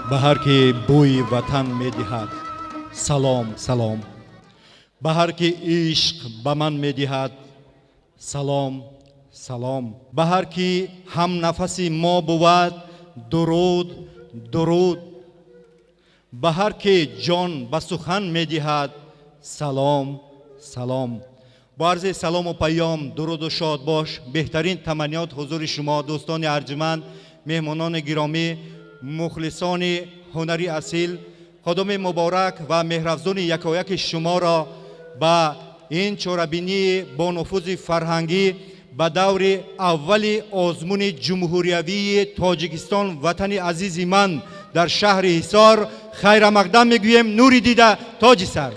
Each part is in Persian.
به هر که بوی وطن می دهد سلام سلام. به هر که عشق به من می دهد سلام سلام. به هر که هم نفس ما بود درود درود. به هر که جان به سخن می دهد سلام سلام. با عرض سلام و پیام درود و شاد باش. بهترین تمنیات حضور شما دوستان ارجمند، مهمانان گرامی، مخلصان هنری اصیل، خدام مبارک و مهرافزون یکایک شما را به این چوربینی با نفوذ فرهنگی به دور اول آزمون جمهوریوی تاجیکستان وطن عزیز من در شهر حصار خیر مقدم میگویم. نوری دیده تاج سر.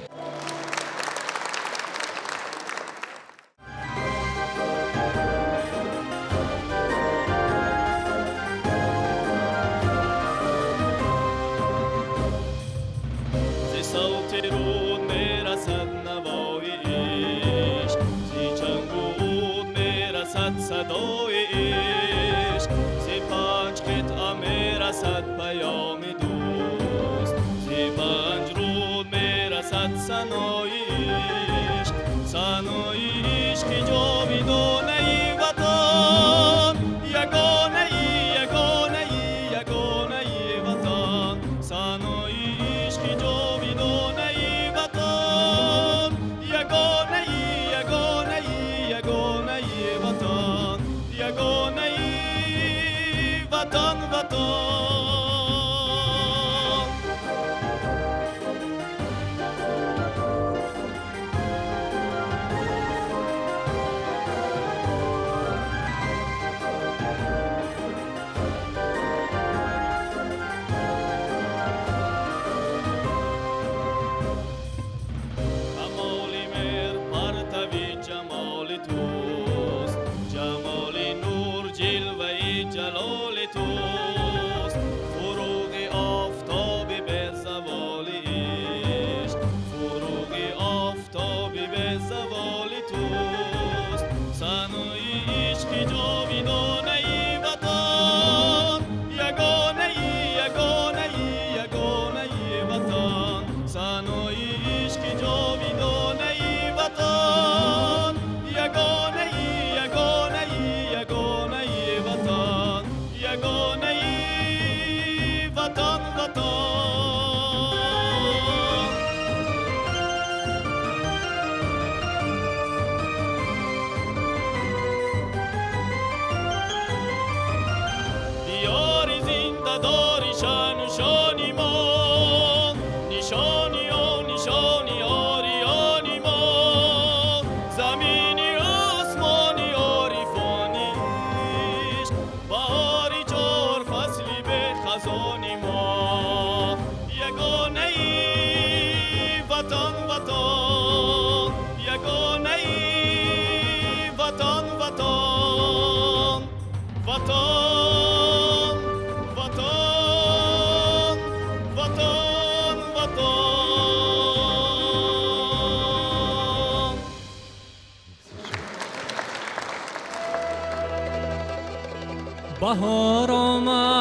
بهار آمد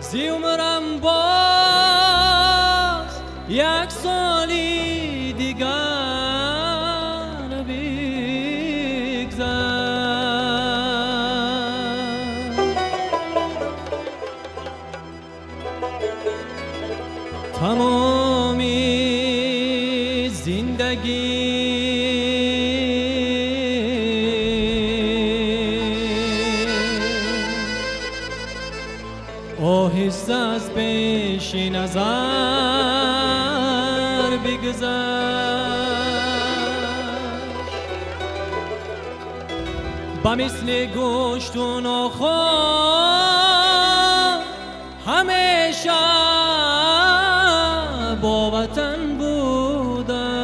زی عمرم باز یک سالی دیگر بگذر. تمامی زندگی آهسته از پیش نظر بگذشت. به مثل گوشت و ناخن همیشه با وطن بودم.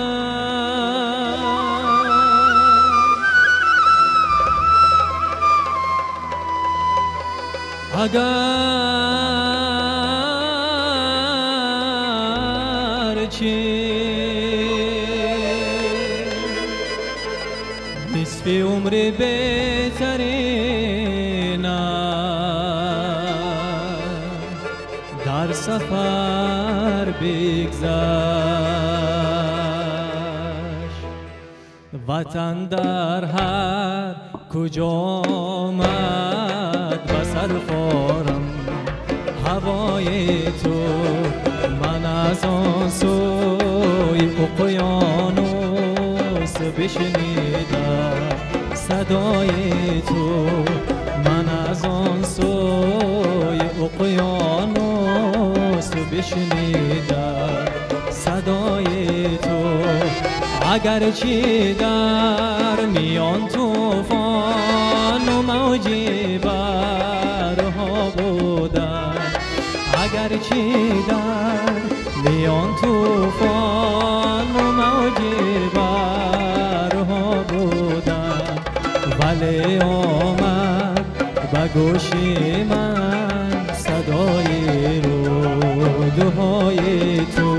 اگر نصف عمر بهترین در سفر بگذشت. وطن در هر کجا آمد به سر خورم هوای تو. من از آن سوی اقیانوس بشنیدم صدای تو. من از آن سوی اقیانوس بشنیدم صدای تو. اگرچه در میان طوفان و موجی برها بودن، اگرچه در میان طوفان و موجی برها بودن، ولی آمد به گوشی من صدای رودهای تو.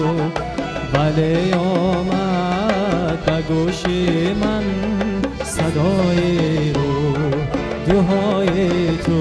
ولی آمد به گوشی من صدای رودهای تو.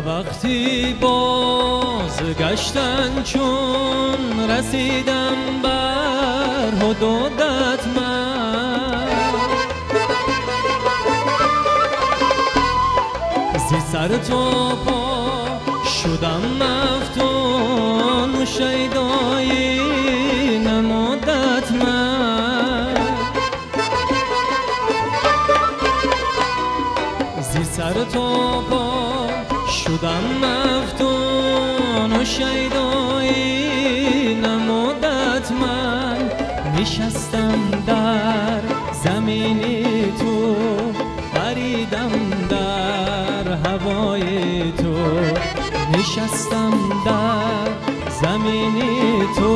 وقتی بازگشتن چون رسیدم بر حدودت من، زی سر تا پا شدم مفتون و شیدایی نمودت من. زی سر تا پا شدم مفتون و شیدایی نمودت من. نشستم در زمینی تو، پریدم در هوای تو. نشستم در زمینی تو،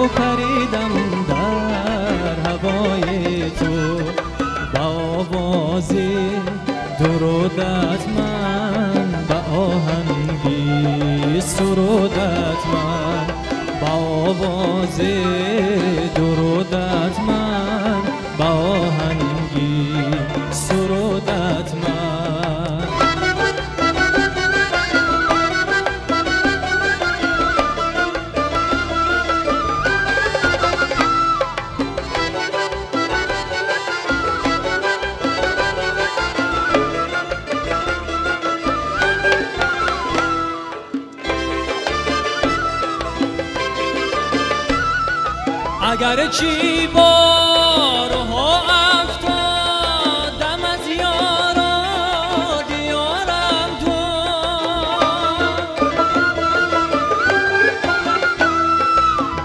پریدم در هوای تو. با آوازی درودت من، با آهنگی سرودت من، با آواز درودت من، با آهنگی سرودت من. اگرچه بارها افتادم از یارا دیارم تو،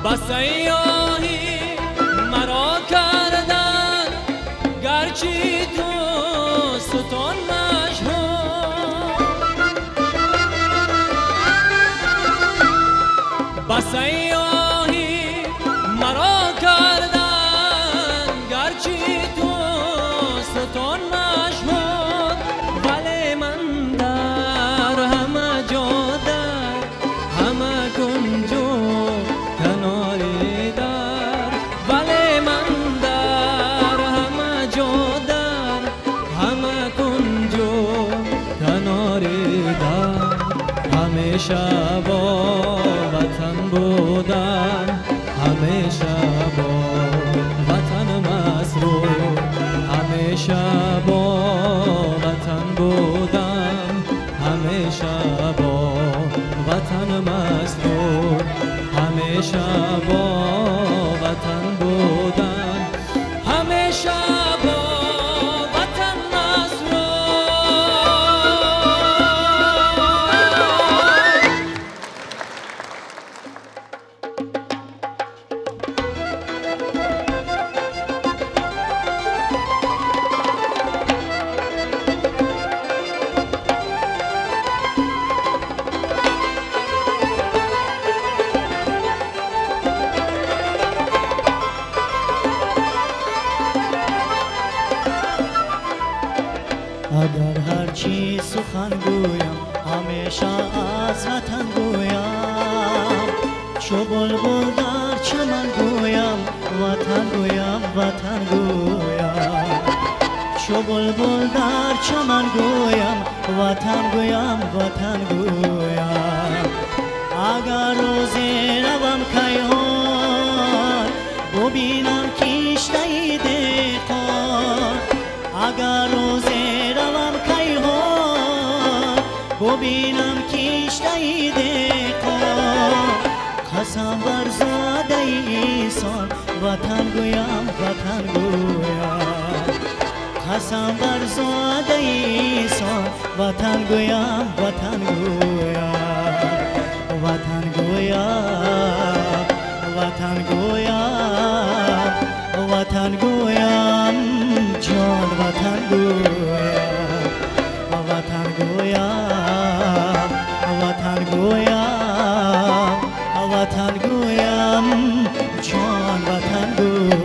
با سیاهی مرا کردن گرچه تو ستون مشهور. با سیاهی مرا کردن گرچه تو ستون مشهور. ولی من در همه جا، در همه کنج و کناری در، ولی من در همه جا، در همه کنج و کناری در. همیشه با وطن بودن، همیشه با وطن مسرور، همیشه با وطن بودم، همیشه با وطن مسرور، همیشه با وطن بودم، همیشه با وطن مسرور. گویم همیشه از وطن گویم چو بلبل در چمن گویم وطن گویم وطن گویم چو بلبل در چمن گویم وطن گویم وطن گویم اگر روزی روم کیهان ببینم کشته دهقان اگر روزی روم کیهان ببینم کشته دهقان قسم بر زاده ایسان وطن گویم وطن گویم قسم بر زاده ایسان وطن گویم وطن گویم وطن گویم وطن گویم وطن گویم جان وطن گویم وطن گویم وطن گویم وطن گویم جان وطن گویم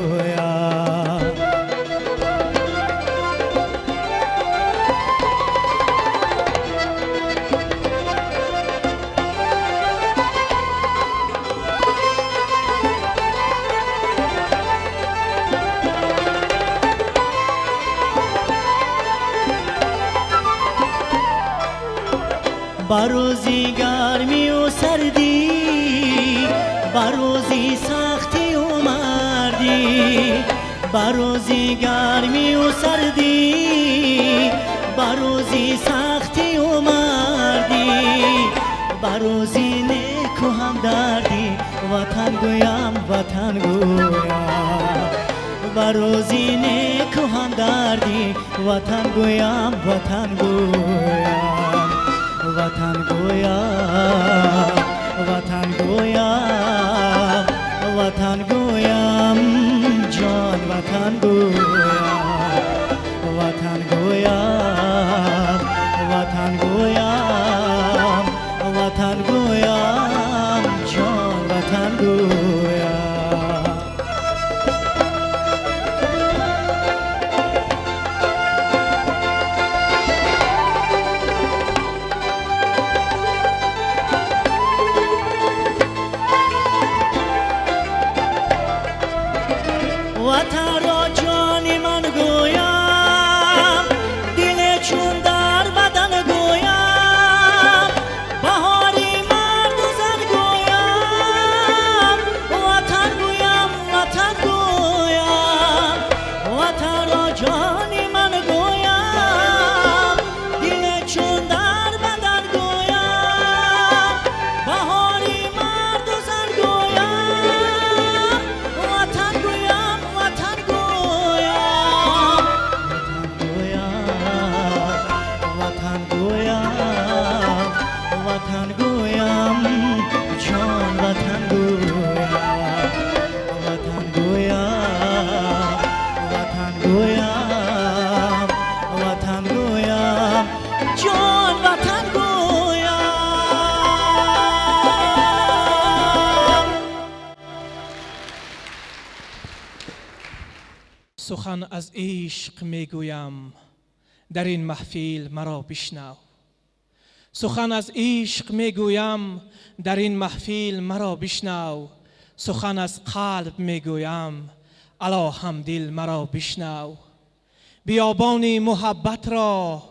بروزی گرمی و سردی بروزی سختی و مردی بروزی گرمی و سردی بروزی سختی و مردی بروزی نیک و همدردی وطن گویم وطن گویم بروزی نیک و همدردی وطن گویم وطن گویم وطن گویم وطن گویم وطن گویم جان وطن گویم وطن گویم وطن گویم وطن گویم جان وطن گویم وطن را جان من گویم دل چون در بدن گویم بهاری مرد و زن گویم وطن گویم وطن گویم وطن را جان من گویم دل چون در بدن گویم بهاری مرد و زن گویم وطن گویم وطن گویم وطن گویم وطن گویم جان وطن گویم وطن گویم وطن گویم وطن گویم جان وطن گویم سخن از عشق میگویم در این محفل مرا بشنو سخن از عشق میگویم در این محفل مرا بشنو سخن از قلب میگویم الا همدل مرا بشنو بیابان محبت را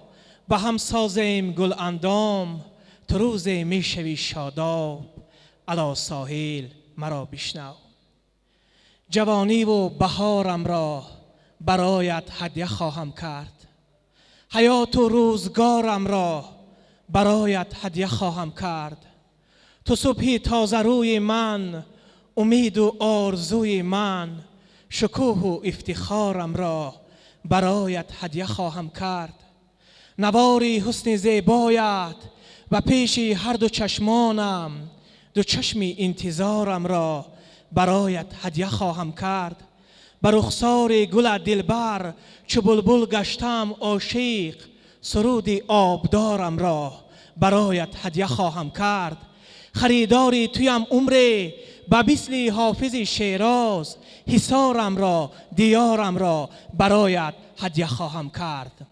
به هم سازیم گل اندام تو روز میشوی شاداب الا ساحل مرا بشنو جوانی و بهارم را برایت هدیه خواهم کرد حیات و روزگارم را برایت هدیه خواهم کرد تو صبح تازه روی من امید و آرزوی من شکوه و افتخارم را برایت هدیه خواهم کرد نواری حسن زیبایت و پیش هر دو چشمانم دو چشم انتظارم را برایت هدیه خواهم کرد بر رخسار گل دلبر چو بلبل گشتم عاشق سرود آبدارم را برایت هدیه خواهم کرد خریداری تویم عمری به مثل حافظ شیراز حصارم را دیارم را برایت هدیه خواهم کرد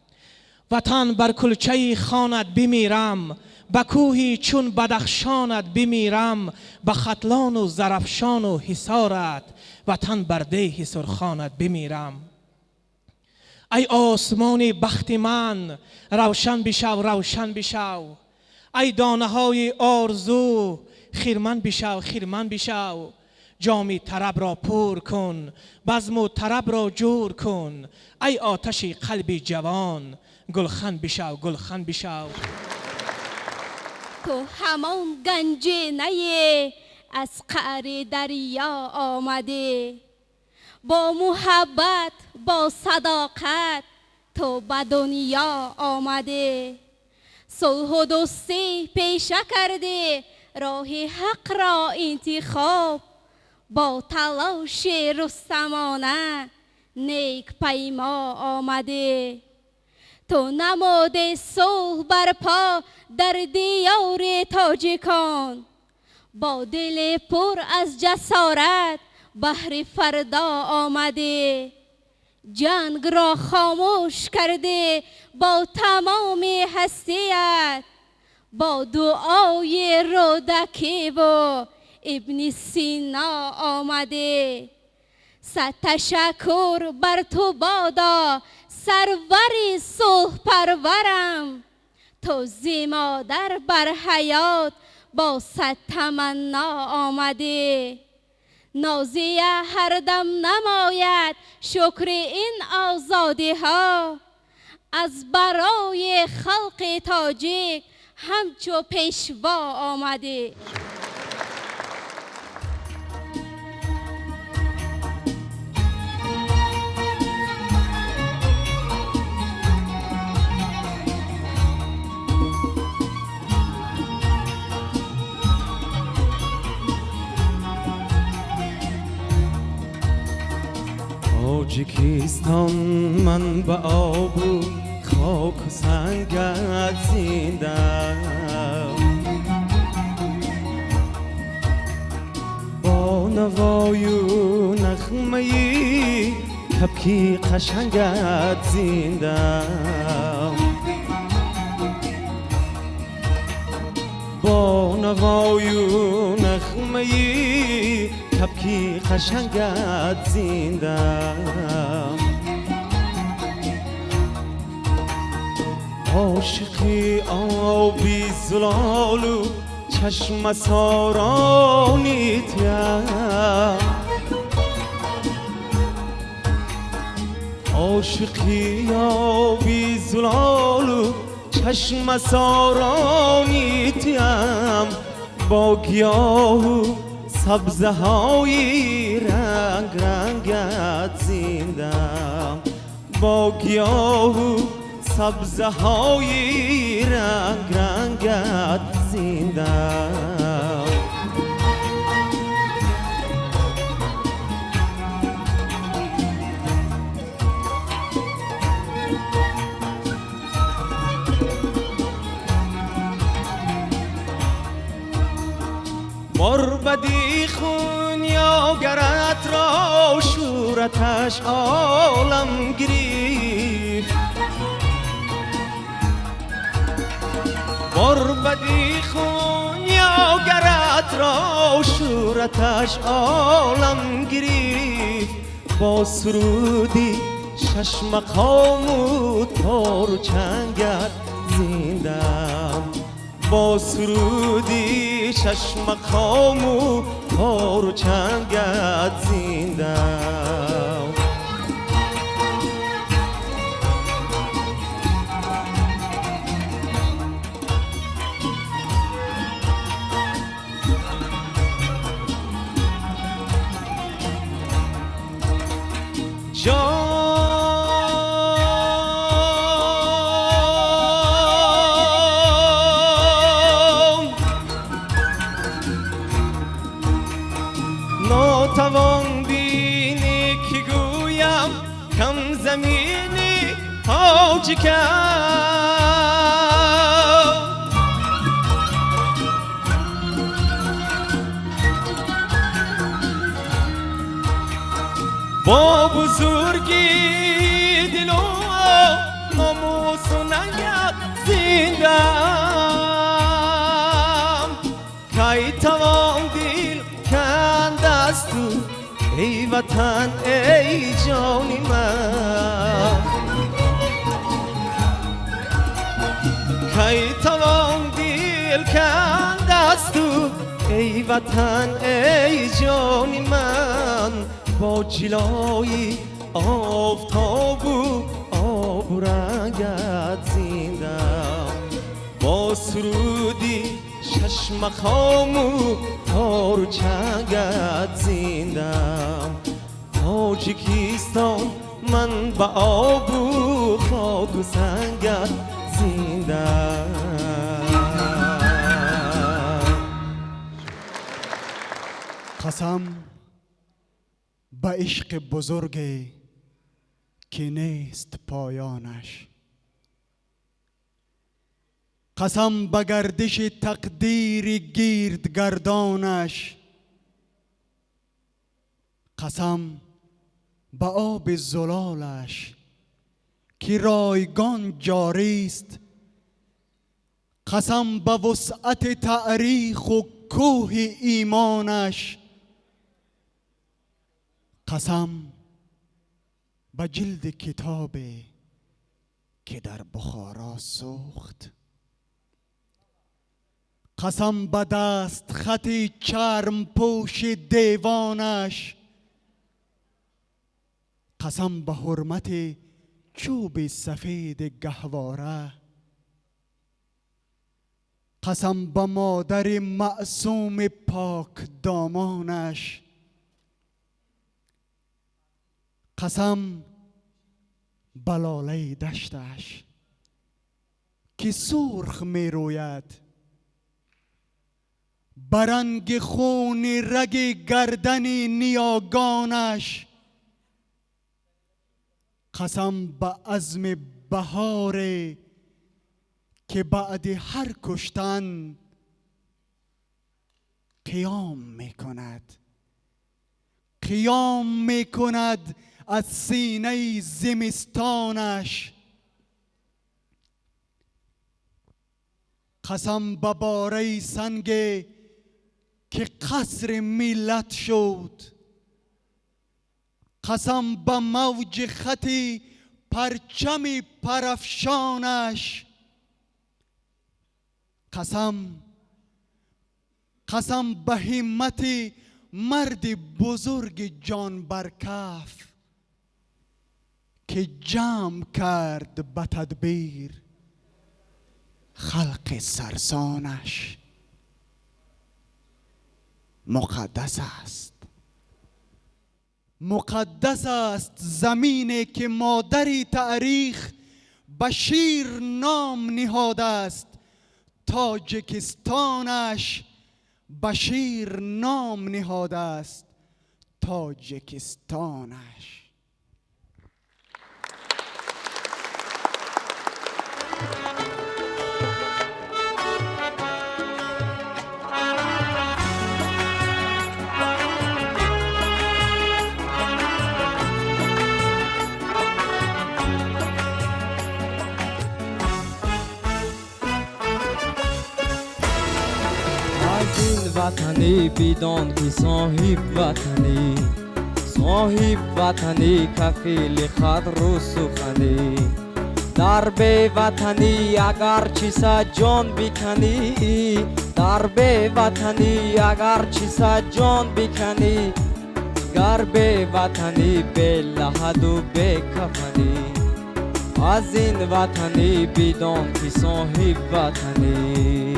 وطن بر کلچه خانت بمیرم، به کوهی چون بدخشانت بمیرم، به ختلان و زرفشان و حصارت وطن بر دیه سرخانت بمیرم. ای آسمان بخت من روشن بشو روشن بشو، ای دانه های آرزو خیرمن بشو خیرمن بشو. جام طرب را پر کن، بزم و طرب را جور کن، ای آتش قلب جوان گلخن بشو گلخن بشو. تو همان گنجینه از قعر دریا آمده، با محبت با صداقت تو به دنیا آمده. صلح و دوستی پیشه کرده، راه حق را انتخاب، با تلاش رستمانه نیک پیما آمده. تو نماد صلح برپا در دیار تاجیکان، با دل پر از جسارت بهر فردا آمده. جنگ را خاموش کرده با تمام هستیت، با دعای رودکی و ابن سینا آمده. صد تشکر بر تو بادا سرور صلح پرورم، تو زی مادر بر حیات با صد تمنا آمده. نازیه هر دم نماید شکر این آزادی ها، از برای خلق تاجیک همچو پیشوا آمده. تاجیکستان من به آب و خاک و سنگت زندم، با نوای و نغمه کبکی قشنگت زندم، با نوای و نغمه کبکی قشنگت زندم. عاشقی آبی زلال و چشم سارانیتیم، عاشقی آبی زلال و چشم سارانیتیم، با گیاه و سبزه های رنگ رنگت زندم، با گیاه و سبزه های رنگ رنگت زندم. مربدی خون یا گرت را شورتش عالم گریفت، مربدی خون یا گرت را شورتش عالم گریفت، با سرودی شش مقام و تار و چنگت زندم، با سرودی شش مقام و تار و چنگت زندم. ناتوان بینی که گویم کم زمینی تاجیکم، با بزرگی دل و ناموس و زیندم کی توان دل کند از تو ای وطن ای جانی من کی توان دل کند از تو ای وطن ای جانی من با جلای آفتاب و آب و رنگت زیندم با سرودی چشم خام و تار و چنگت زیندم تاجیکستان من با آب و خاک و سنگت زیندم. قسم به عشق بزرگی که نیست پایانش، قسم به گردش تقدیر گردگردانش، قسم به آب زلالش که رایگان جاری است، قسم به وسعت تاریخ و کوه ایمانش، قسم به جلد کتابی که در بخارا سوخت، قسم به دست خط چرم پوش دیوانش، قسم به حرمت چوب سفید گهواره، قسم به مادر معصوم پاک دامانش، قسم به لاله دشتش که سرخ می روید، برنگ خون رگ گردن نیاگانش، قسم به عزم بهاره که بعد هر کشتن قیام می کند، قیام می کند از سینه زمستانش، قسم به باره سنگ که قصر ملت شد، قسم به موج خطی پرچم پرافشانش، قسم به همت مرد بزرگ جان برکف که جمع کرد به تدبیر خلق سرسانش. مقدس است، مقدس است زمینی که مادری تاریخ بشیر نام نهاده است، تاجیکستانش بشیر نام نهاده است، تاجیکستانش. وطنی بدان که صاحب وطنی کفیل قدر و سخنی، در به وطنی اگر چی جان بکنی، در به وطنی اگر چی جان بکنی، گر به وطنی به لحد و به کفنی، از این وطنی بدان که صاحب وطنی.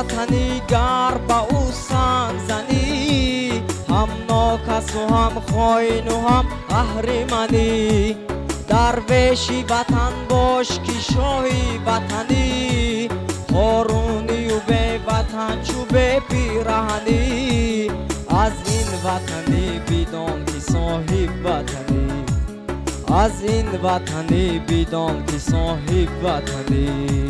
وطنی گر با او سنگ زنی، هم ناکس و هم خاین و هم اهریمنی. درویشی وطن باش که شاهی وطنی، هارونی و به وطن چو به پیرهنی. از این وطنی بدان که صاحب وطنی، از این وطنی بدان که صاحب وطنی.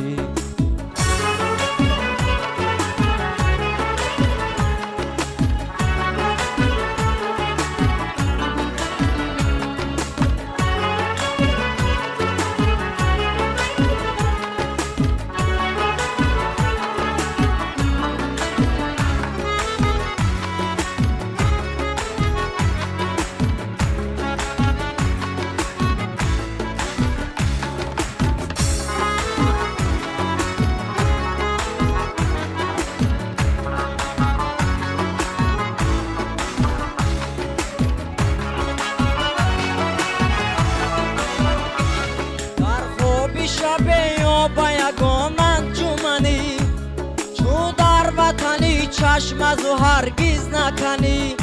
چشم از او هرگز نکنی،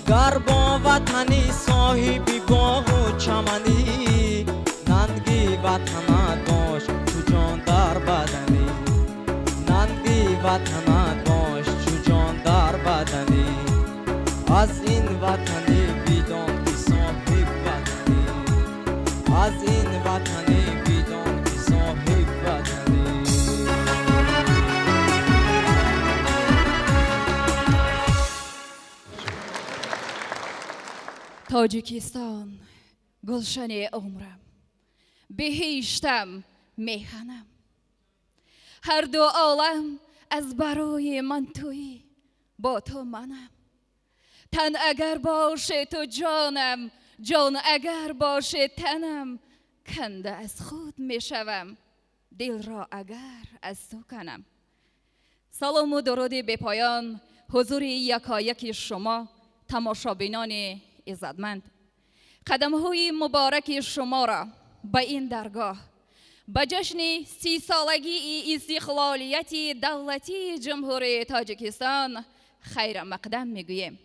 گر با وطنی صاحبی باغ و چمنی. ننگی وطنت باش چو جان در بدنی، ننگی وطنت باش چو جان در بدنی. از این وطنی بدان که صاحب وطنی، از این وطنی بدان که صاحب وطنی. تاجیکستان گلشن عمرم، بهشتم میهنم. هر دو عالم از برای من تویی، با تو منم. تن اگر باشه تو جانم، جان اگر باشه تنم. کنده از خود میشوم، دل را اگر از تو کنم. سلام و درود به پایان حضور یکایک شما تماشابینان عزتمند. قدم‌های مبارک شما را به این درگاه، به جشن 30 سالگی استقلالیت دولتی جمهوری تاجیکستان خیر مقدم میگوییم.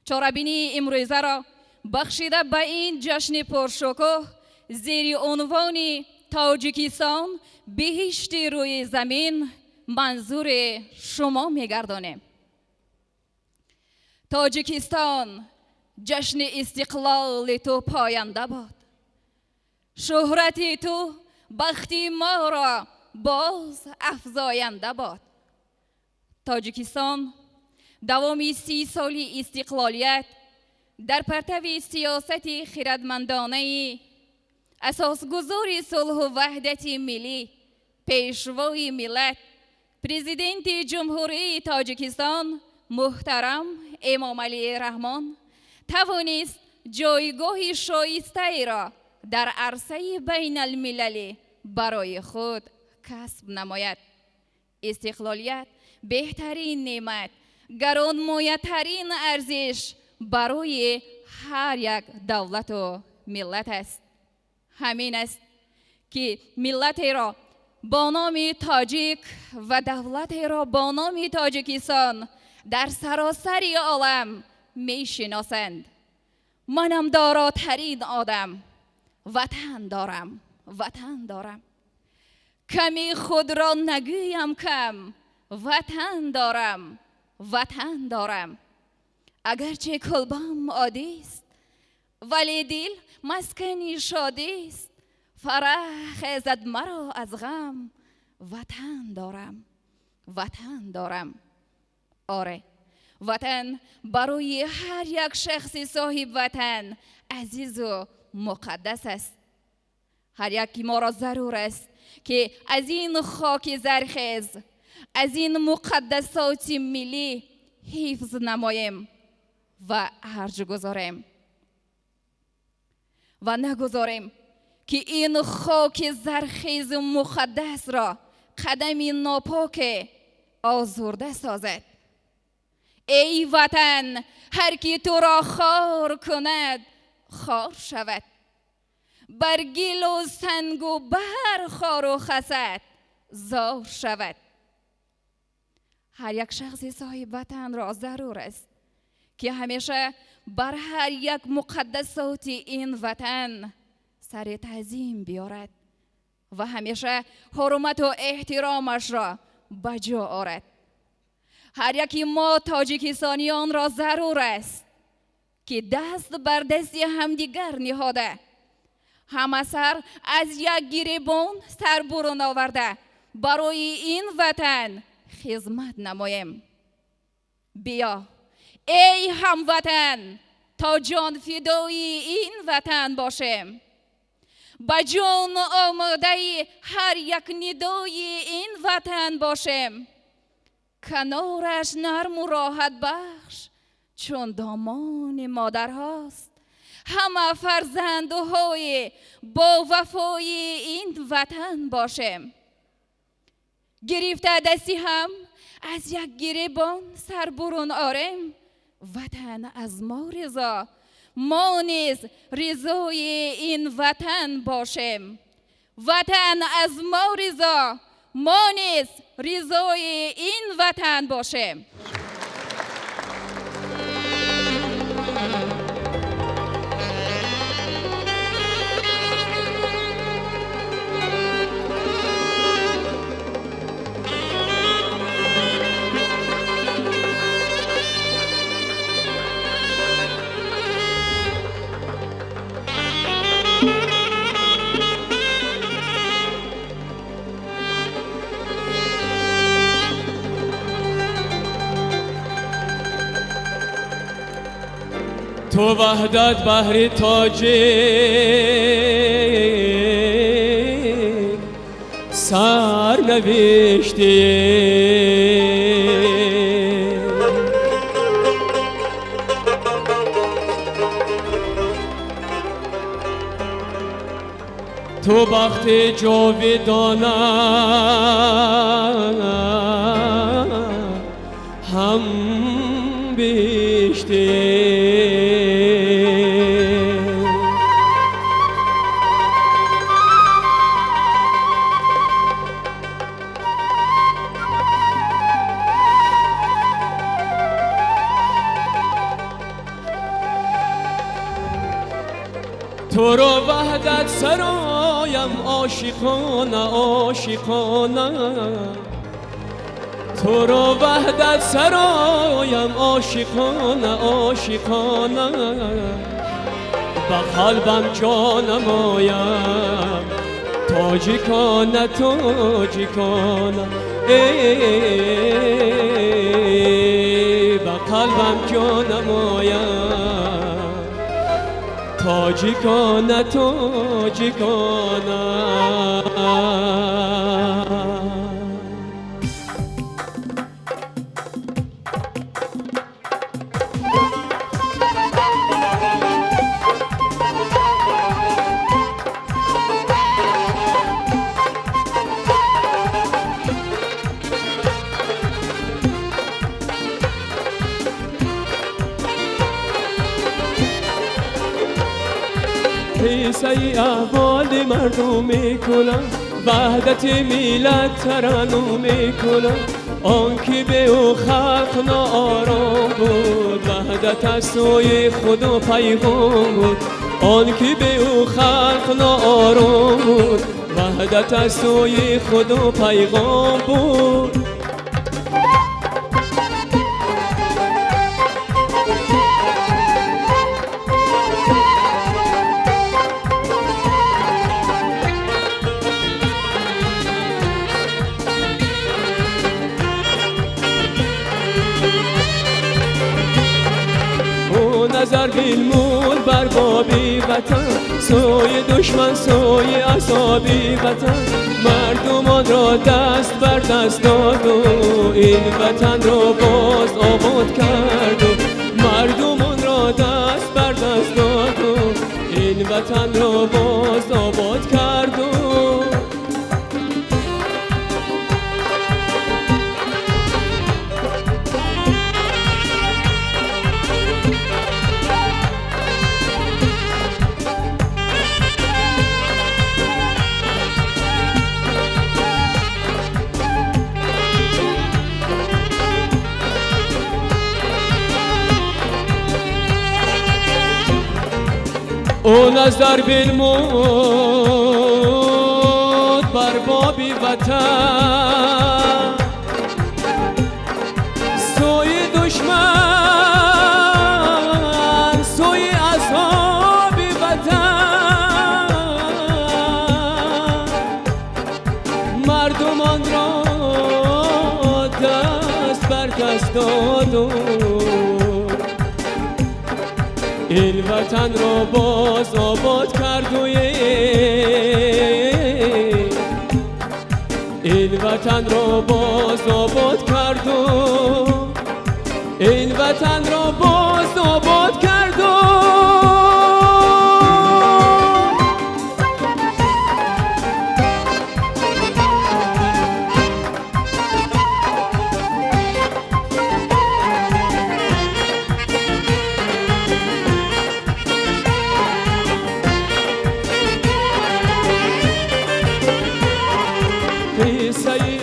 چاره‌بینی امروزه را بخشیده به این جشن پرشکوه زیر عنوان تاجیکستان بهشت روی زمین منظور شما میگردانیم. تاجیکستان جشن استقلال تو پاینده باد، شهرت تو بختی ما را باز افزاینده باد. تاجیکستان دوام 30 سالی استقلالیت در پرتو سیاست خردمندانه اساسگذار صلح و وحدت ملی، پیشوای ملت، پرزیدنت جمهوری تاجیکستان محترم امام علی رحمان توانست جایگاه شایسته ای را در عرصه بین المللی برای خود کسب نماید. استقلالیت بهترین نعمت، گرانمایه‌ترین ارزش برای هر یک دولت و ملت است. همین است که ملت را با نام تاجیک و دولت را با نام تاجیکستان در سراسر عالم می شناسند. منم داراترین آدم وطن دارم، وطن دارم. کمی خود را نگویم کم، وطن دارم، وطن دارم. اگرچه قلبم عادی است ولی دل مسکنی شادی است. فرح خیزد مرا از غم، وطن دارم، وطن دارم. آره، وطن برای هر یک شخص صاحب وطن عزیز و مقدس است. هر یکی ما را ضرور است که از این خاک زرخیز، از این مقدسات ملی حفظ نماییم و ارج گذاریم و نگذاریم که این خاک زرخیز مقدس را قدمی ناپاک آزرده سازد. ای وطن، هر کی تو را خار کند خار شود. بر گل و سنگ و بر خار و خست زار شود. هر یک شخصی صاحب وطن را ضرور است که همیشه بر هر یک مقدسات این وطن سر تعظیم بیارد و همیشه حرمت و احترامش را بجا آورد. هر یکی ما تاجیکستانیان را ضرور است که دست بر دستی همدیگر نهاده همه سر از یک گریبان سر برون آورده برای این وطن خدمت نماییم. بیا ای هموطن تا جان فدای این وطن باشیم، با جان آماده هر یک ندای این وطن باشیم. کنارش نرم و راحت بخش چون دامان مادر هاست، همه فرزندهای با وفای این وطن باشیم. گرفته دستی هم از یک گریبان سر برون آریم. وطن از ما رضا، ما نیز رضای این وطن باشیم. وطن از ما رضا، ما نیز رضای این وطن باشیم. تو وحدت بهر تاجیک سر نوشتی، تو بخت جاودانه هم بیشتی. تو رو وحدت سرایم عاشقانه عاشقانه، تو رو وحدت سرایم عاشقانه عاشقانه، به قلبم جانم آیم تاجیکانه تاجیکانه، به قلبم جانم آیم تاجیکانه تاجیکانه. قصه احوال مردم میکنم، وحدت ملت ترنم میکنم. آن که به او خلق ناآرام بود، وحدت از سوی خدا پیغام بود. آن که به او خلق ناآرام بود، وحدت از سوی خدا پیغام بود. نظر بیلمود بر بابی وطن، سوی دشمن سوی عصابی وطن. مردمان را دست بر دست داد و این وطن را باز آباد کرد و مردمان را دست بر دست داد و این وطن را باز آباد کرد و او نظر بنمود بر بابی وطن سوی دشمن سوی اصحاب وطن مردمان را دست بر دست داد این وطن را باز آباد کرد و این وطن را باز آباد کرد و این وطن را باز آباد کرد و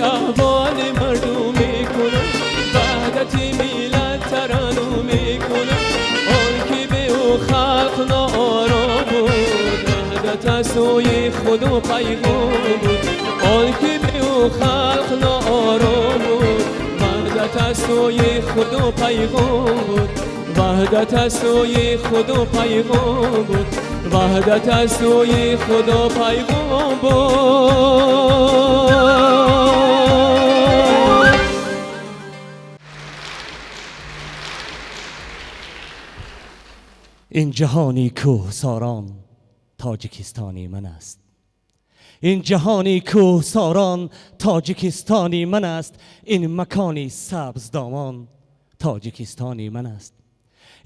احوال مردم میکنم وحدت ملت ترانو میکنم آن که به او خلق ناآرام بود وحدت از سوی خود و پیغام بود آن که به او خلق ناآرام بود وحدت از سوی خود و پیغام بود وحدت از سوی خود و پیغام بود وحدت از سوی خود و پیغام بود. این جهانی کوهساران تاجیکستانی من است این جهانی کوهساران تاجیکستانی من است این مکانی سبز دامان تاجیکستانی من است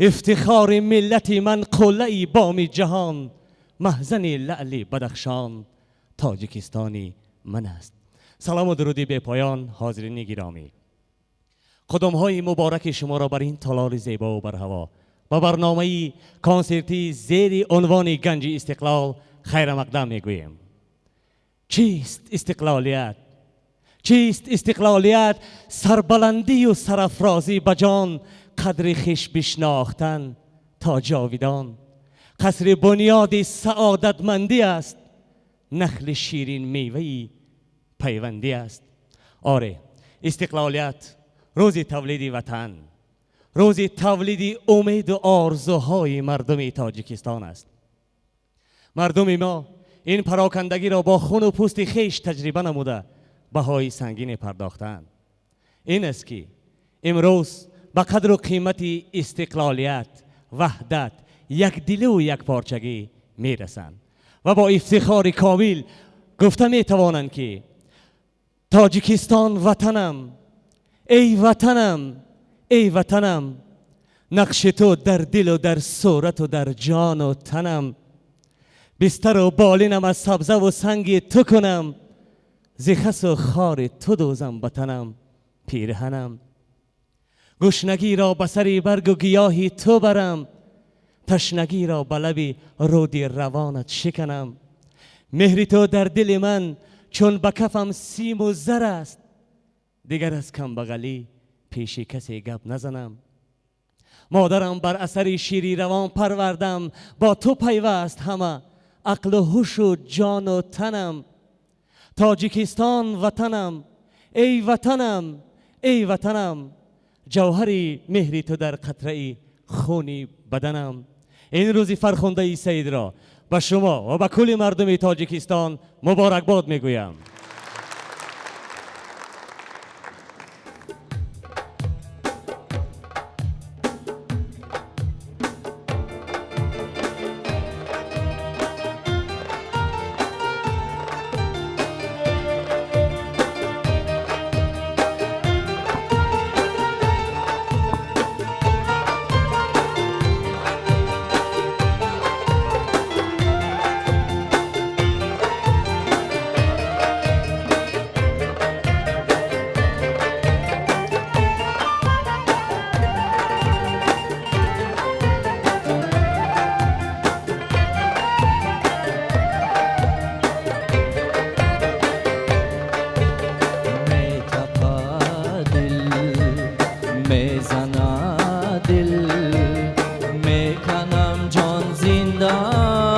افتخار ملتی من قله‌ای بام جهان محزن لعلی بدخشان تاجیکستانی من است. سلام و درودی به پایان حاضرین گرامی، قدم‌های مبارک شما را بر این تالار زیبا و بر هوا با برنامه کنسرتی زیر عنوان گنج استقلال خیر مقدم میگوییم. چیست استقلالیت؟ چیست استقلالیت؟ سربلندی و سرافرازی بجان، قدر خویش بشناختن تا جاویدان. قصر بنیاد سعادتمندی است، نخل شیرین میوه‌ای پیوندی است. آره، استقلالیت روز تولید وطن، روز تولید امید و آرزوهای مردم تاجیکستان است. مردم ما این پراکندگی را با خون و پوست خیش تجربه نموده بهای سنگین پرداختند. این است که امروز با قدر و قیمت استقلالیت، وحدت، یک دلی و یک پارچگی میرسند و با افتخار کامل گفته میتوانند که تاجیکستان وطنم، ای وطنم، ای وطنم، نقش تو در دل و در صورت و در جان و تنم. بستر و بالینم از سبزه و سنگ تو کنم، ز خس و خار تو دوزم بتنم پیرهنم. گشنگی را به سر برگ و گیاهی تو برم، تشنگی را به لب رود روانت شکنم. مهری تو در دل من چون به کفم سیم و زر است، دیگر از کم بغلی پیش کسی گپ نزنم. مادرم بر اثر شیری روان پروردم، با تو پیوست همه عقل و هوش و جان و تنم. تاجیکستان وطنم، ای وطنم، ای وطنم، جوهری مهری تو در قطره خونی بدنم. این روزی فرخنده سید را به شما و به کل مردم تاجیکستان مبارکباد میگویم. میکنم جان زنده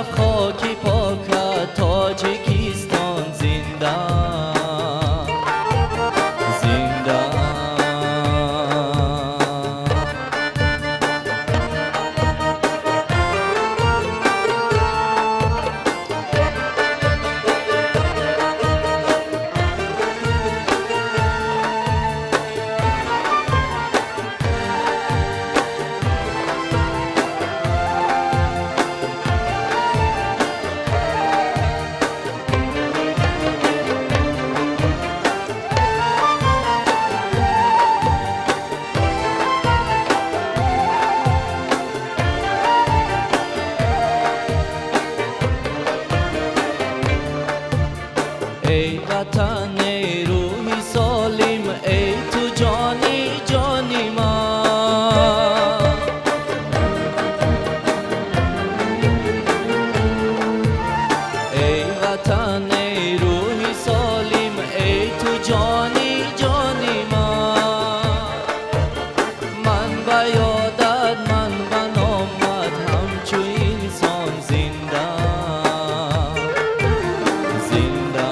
رفت خاکی پاکت تاجیکستان زنده زنده. ای وطن ای روحی سالم ای تو جانی جانی من. ای وطن ای روحی سالم ای تو جانی جانی من به یادت من به نامت همچو انسان زنده زنده.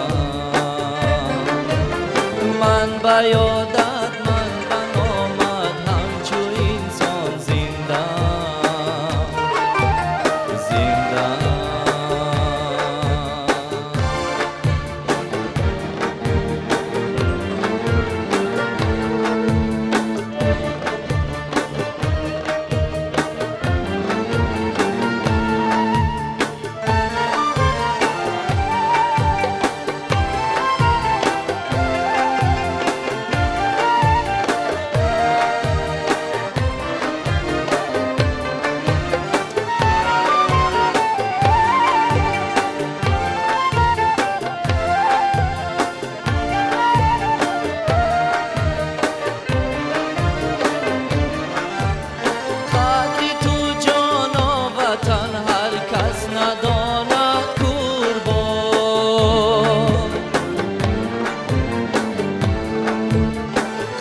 من به یادت من به نامت همچو انسان زنده زنده. قدری تو جان و وطن هر کس نداند قربان.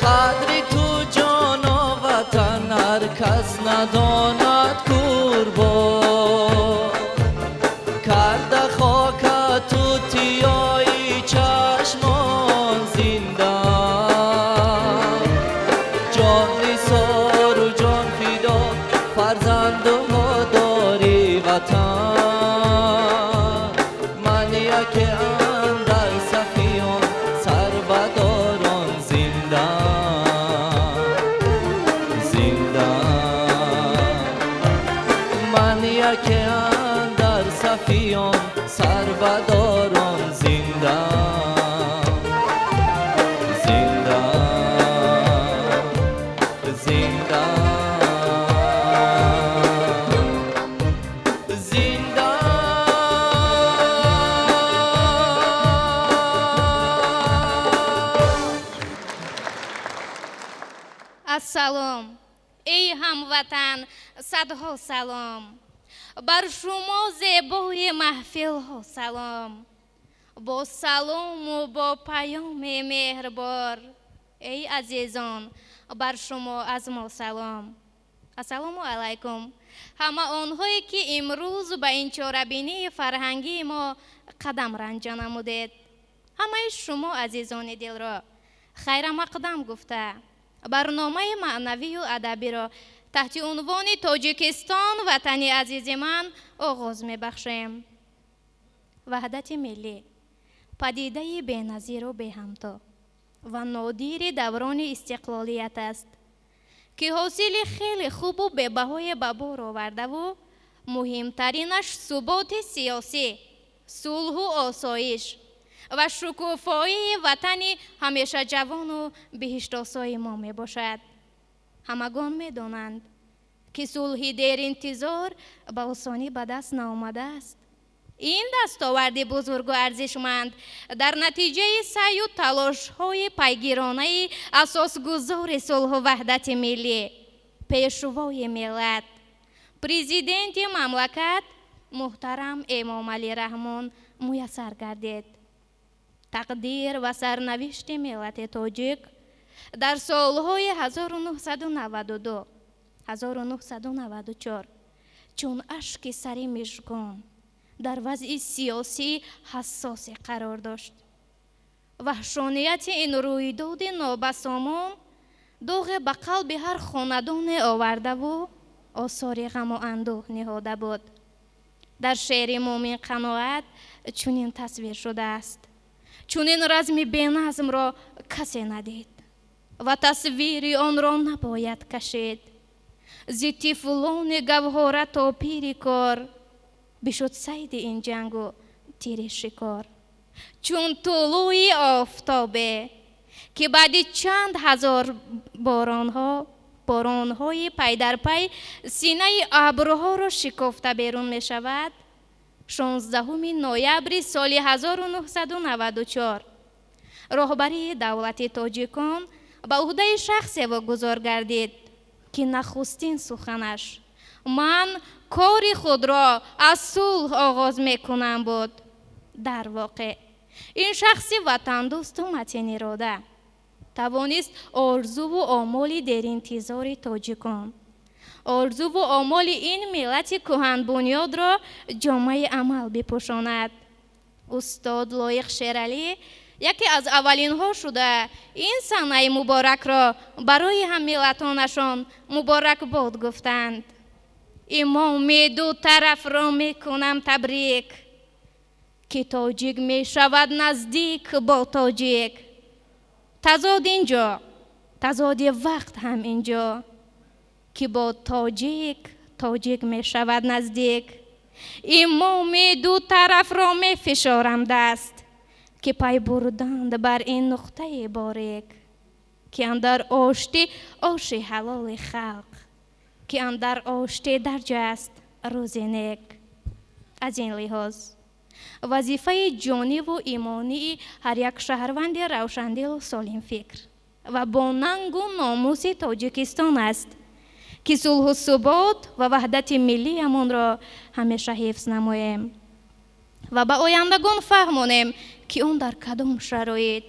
قدری تو جان و وطن هر کس نداند قربان. کرده خاک تو تیایی چشمان زنده جان نثار و جان فدا فرزند و مادری وطن. من یکی اندر صفیان سربداران زنده زنده. من یکی اندر صفیان سربداران زنده زنده زنده زنده. السلام ای هموطن، صدها سلام بر شما زیبای محفل ها سلام. با سلام و با پیام مهربار ای عزیزان بر شما از ما سلام. السلام علیکم همه آنهایی که امروز به این چاره‌بینی فرهنگی ما قدم رنجا نمودید. همه شما عزیزان دل را خیر مقدم گفته برنامه معنوی و ادبی را تحت عنوان تاجیکستان وطن عزیز من آغاز می‌بخشیم. وحدت ملی پدیده بی‌نظیر و بی‌همتا و نادیر دوران استقلالیت است که حاصل خیلی خوب و به‌بهای به بار آورده و مهمترینش ثبات سیاسی، صلح و آسایش و شکوفایی وطن همیشه جوان و بهشت‌آسای ما می باشد. همگان می دانند که صلح دیر انتظار به آسانی به دست نآمده است. این دستاورد بزرگ و ارزشمند در نتیجه سعی و تلاش‌های پیگیرانه اساسگذار صلح و وحدت ملی، پیشوای ملت، پرزیدنت مملکت محترم امام علی رحمان میسر گردید. تقدیر و سرنوشت ملت تاجیک در سالهای 1992 1994 چون اشک سری مژگان در وضع سیاسی حساسی قرار داشت. وحشانیت این رویداد نابسامان داغ به قلب هر خاندان آورده و آثار غم و اندوه نهاده بود. در شعر مومن قناعت چنین تصویر شده است: چنین رزم بی‌نظم را کسی ندید و تصویر آن را نباید کشید. ز طفلان گوهره تا پیر کار بشد صید این جنگ و تیر شکار. چون طلوع آفتابه که بعد چند هزار بارانهای پی در پی سینه ابرها را شکافته بیرون می شود، 16 نوامبر سال 1994 راهبری دولت تاجیکان به عهده شخصی واگذار گردید که نخستین سخنش من کار خود را از صلح آغاز می کنم بود. در واقع این شخصی وطن دوست و متین اراده توانست آرزو و آمال در انتظار تاجیکان، آرزو و آمال این ملت کهن بنیاد را جامعه عمل بپوشاند. استاد لایق شیرعلی یکی از اولین ها شده این سنه مبارک را برای هم ملتانشان مبارک باد گفتند. امام دو طرف را می کنم تبریک که تاجیک می شود نزدیک با تاجیک. تضاد اینجا، تضاد وقت هم اینجا که با تاجیک می شود نزدیک. امام دو طرف را می فشارم دست که پای بردند بر این نقطه باریک که اندر آشتی آش حلال خلق، که اندر آشتی درج است روز نیک. از این لحاظ وظیفه جانی و ایمانی هر یک شهروند روشندل و سالم فکر و با ننگ و ناموس تاجیکستان است که صلح و ثبات و وحدت ملی امان را همیشه حفظ نماییم و به آیندگان فهمانیم که اون در کدام شرایط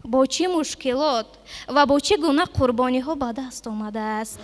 با چه مشکلات و با چه گونه قربانی ها به دست آمده است.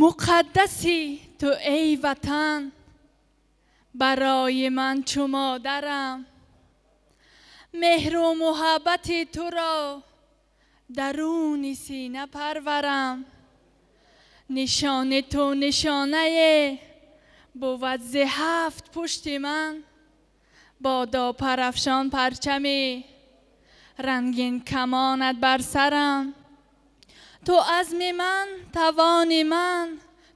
مقدسی تو ای وطن، برای من چو مادرم. مهر و محبت تو را درون سینه پرورم. نشان تو نشانه بود ز هفت پشت من. بادا پرافشان پرچمی رنگین کمانت بر سرم. تو عزم من، توان من،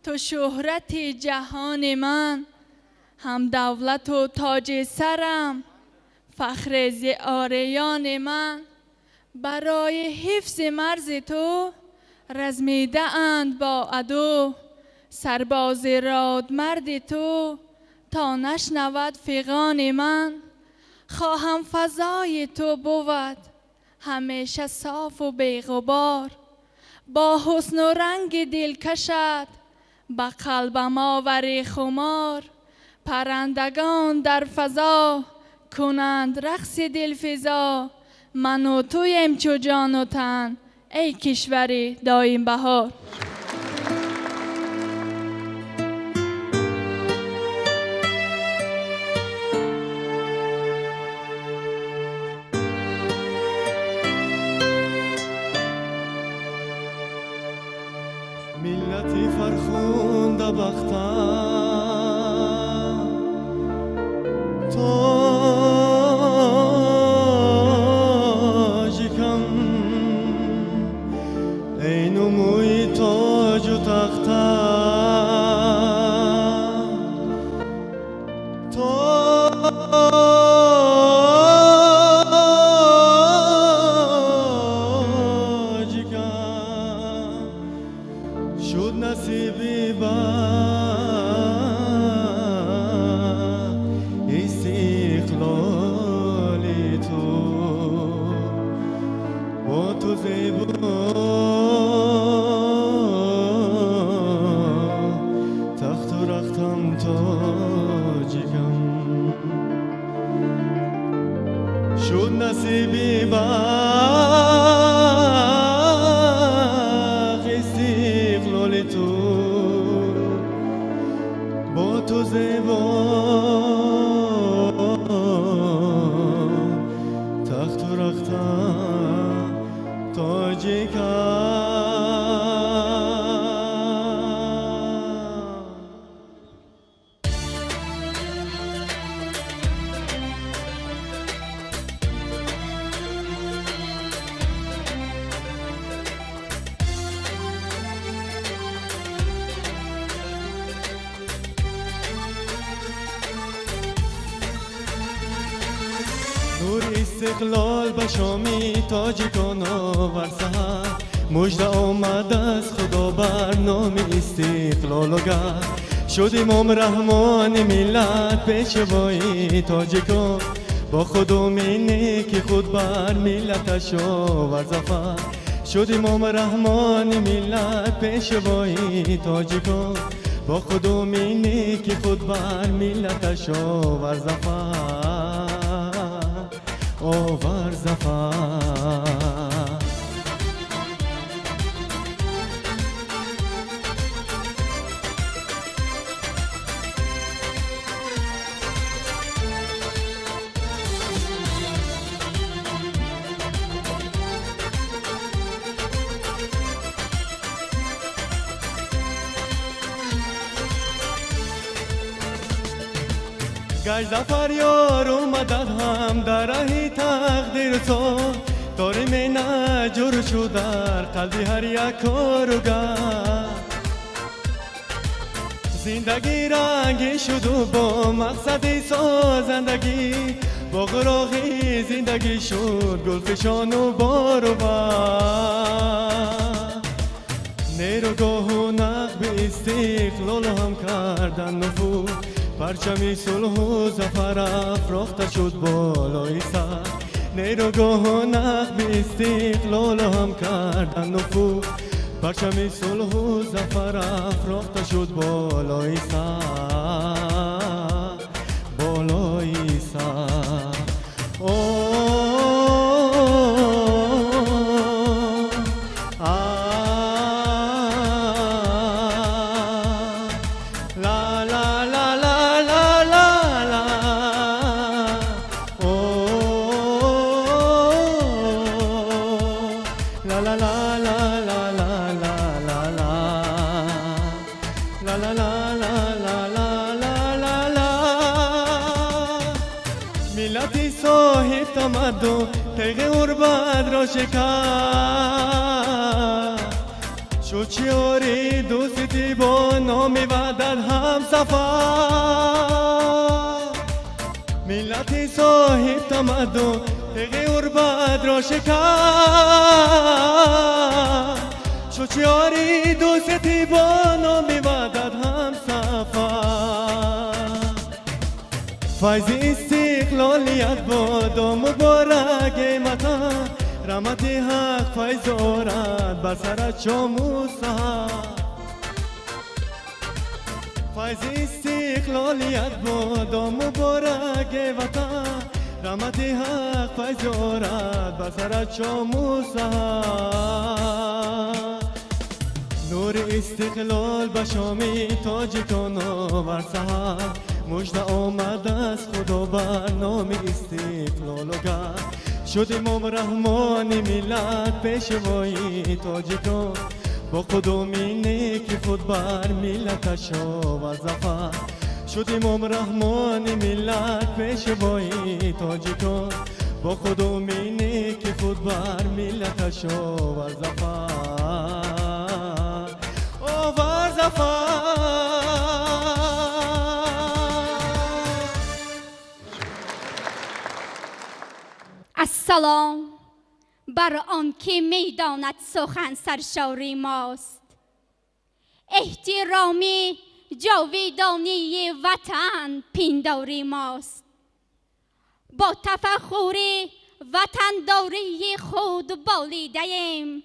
تو شهرت جهان من. هم دولت و تاج سرم، فخر ز آریان من. برای حفظ مرز تو رزمیده اند با عدو. سرباز راد مرد تو تا نشنود فغان من. خواهم فضای تو بود همیشه صاف و بی‌غبار. با حسن و رنگ دلکشت به قلبم آوری خمار. پرندگان در فضا کنند رقص دلفزا. من و تویم چو جان و تن ای کشور دایم بهار. ملتی فرخنده بختم تاجکم ای نموی تاج و تختم تاجکم شد نصیبی استقلالی تو با تو زیبا تخت و رختم تاجکم شد نصیبی تو با تو زیبا تخت و رختم تاجکم. نور استقلال به شامی تاجکان آور سحر. مژده آمد از خدا بر نام استقلال و گر. شد امام رحمان ملت پیشوای تاجکان. با خود امینه که خود بر ملتش آور ظفر. شد امام رحمان ملت پیشوای تاجکان. با خود امینه که خود بر ملتش آور ظفر. آور ظفر. گشت فریار اومدد هم در راه تقدیر تو. داریم نجور شد در قلبی هر یک کارگر. زندگی رنگی شد و با مقصد سازندگی. با غراغی زندگی شد گلفشان و بار و بر. نیروگاه و نقب استقلال هم کردن نفوذ. پرچمی صلح و ظفر افراخته شد بالای سر. نیروگاه و نقب استقلال هم کردن نفوذ. پرچمی صلح و ظفر افراخته شد بالای سر. بالای سر. تمدن تیغ غربت را شکست شد شعاری دوستی با نام وحدت هم سفر ملت صاحب تمدن تیغ غربت را شکست شد شعاری دوستی با نام وحدت هم سفر فیض استقلالیت باد و مبارک وطن رحمت حق فیض آرد بر سرت شام و سحر فیض استقلالیت باد و مبارک وطن رحمت حق فیض آرد بر سرت شام و سحر نور استقلال به شام تاجیکان آورد سحر مژده آمد از خدا بر نام استقلال و گرد شد امام رحمان ملت پیشوای تاجیکان با قدومی نیکی خود بر ملتش آورد ظفر شد امام رحمان ملت پیشوای تاجیکان با قدومی نیکی خود بر ملتش آورد ظفر آورد ظفر السلام بر آن که میداند سخن سرشاری ماست احترامی جاویدانی وطن پینداری ماست با تفخری وطنداری خود بالیده ایم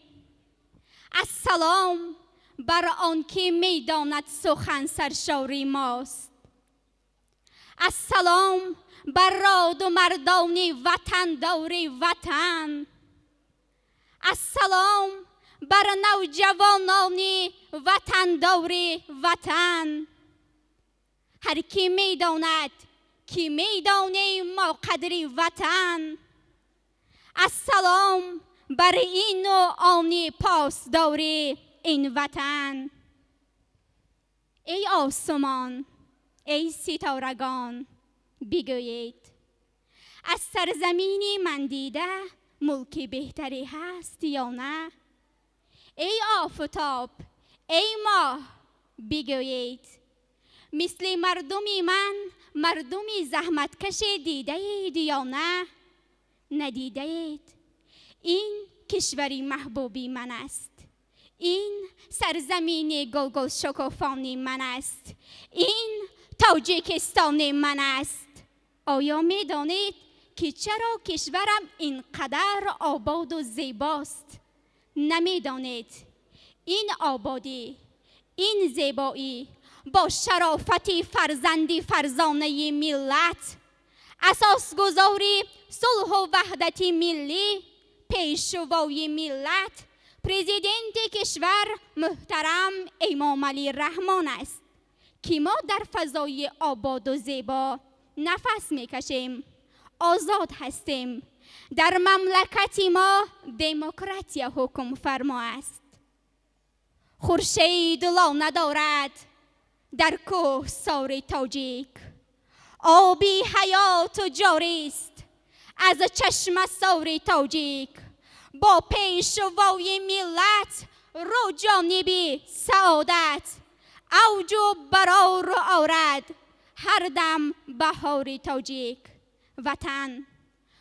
السلام بر آن که میداند سخن سرشاری ماست السلام بر راد و مردانی وطنداری وطن السلام بر نوجوانانی وطنداری وطن هر کی میداند که میدانیم ما قدری وطن السلام بر این و آنی پاسداری این وطن ای آسمان ای ستارگان بگویید از سرزمینی من دیده ملک بهتری هست یا نه ای آفتاب ای ماه بگویید مثل مردمی من مردمی زحمتکش دیده اید یا نه ندیده اید این کشوری محبوبی من است این سرزمین گل شکوفانی من است این تاجیکستان من است آیا می دانید که چرا کشورم اینقدر آباد و زیباست نمی دانید این آبادی این زیبایی با شرافتی فرزندی فرزانه ملت اساسگذاری صلح و وحدت ملی پیشوای ملت پرزیدنت کشور محترم امام علی رحمان است که ما در فضای آباد و زیبا نفس میکشیم آزاد هستیم در مملکت ما دموکراسی حکم فرما است خورشید لا ندارد در کوه سار تاجیک آبی حیات و جاری است از چشم سار تاجیک با پیشوای ملت رو جانبی سعادت اوج و برار آرد هر دم بهار تاجیک وطن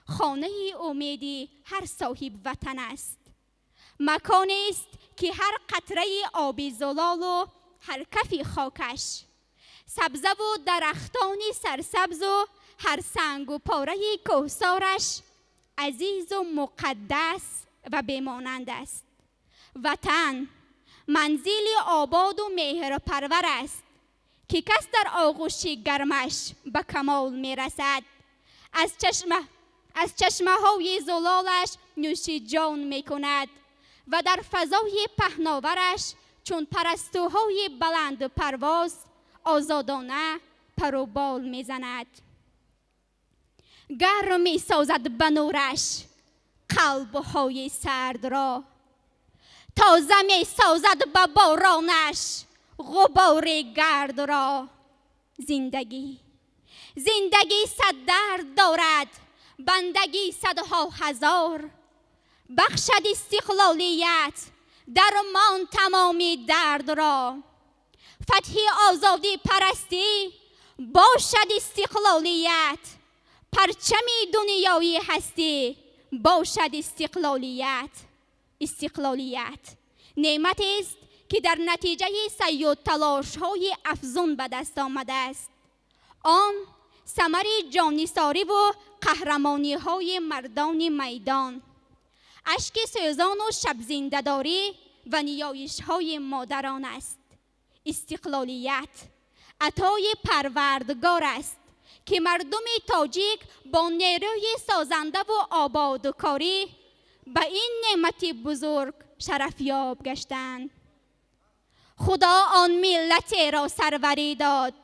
خانه امیدی هر صاحب وطن است مکانی است که هر قطره آبی زلال و هر کفی خاکش سبزه و درختانی سرسبز و هر سنگ و پاره کوهسارش عزیز و مقدس و بمانند است وطن منزل آباد و مهر پرور است که کس در آغوش گرمش به کمال می رسد از چشمه های زلالش نوش جان می کند و در فضای پهناورش چون پرستوهای بلند پرواز آزادانه پر و بال می زند گرم می سازد به نورش قلبهای سرد را تازه می سازد به بارانش غبار گرد را زندگی صد درد دارد بندگی صدها هزار. بخشد استقلالیت درمان تمامی درد را. فتح آزادی پرستی باشد استقلالیت. پرچمی دنیایی هستی باشد استقلالیت نعمتی است که در نتیجه سعی و تلاش‌های افزون به دست آمده است. آن ثمر جانیساری و قهرمانی‌های مردان میدان، اشک سوزان و شب زنده‌داری و نیایش‌های مادران است. استقلالیت عطای پروردگار است که مردم تاجیک با نیروی سازنده و آبادکاری به این نعمت بزرگ شرفیاب گشتند. خدا آن ملت را سروری داد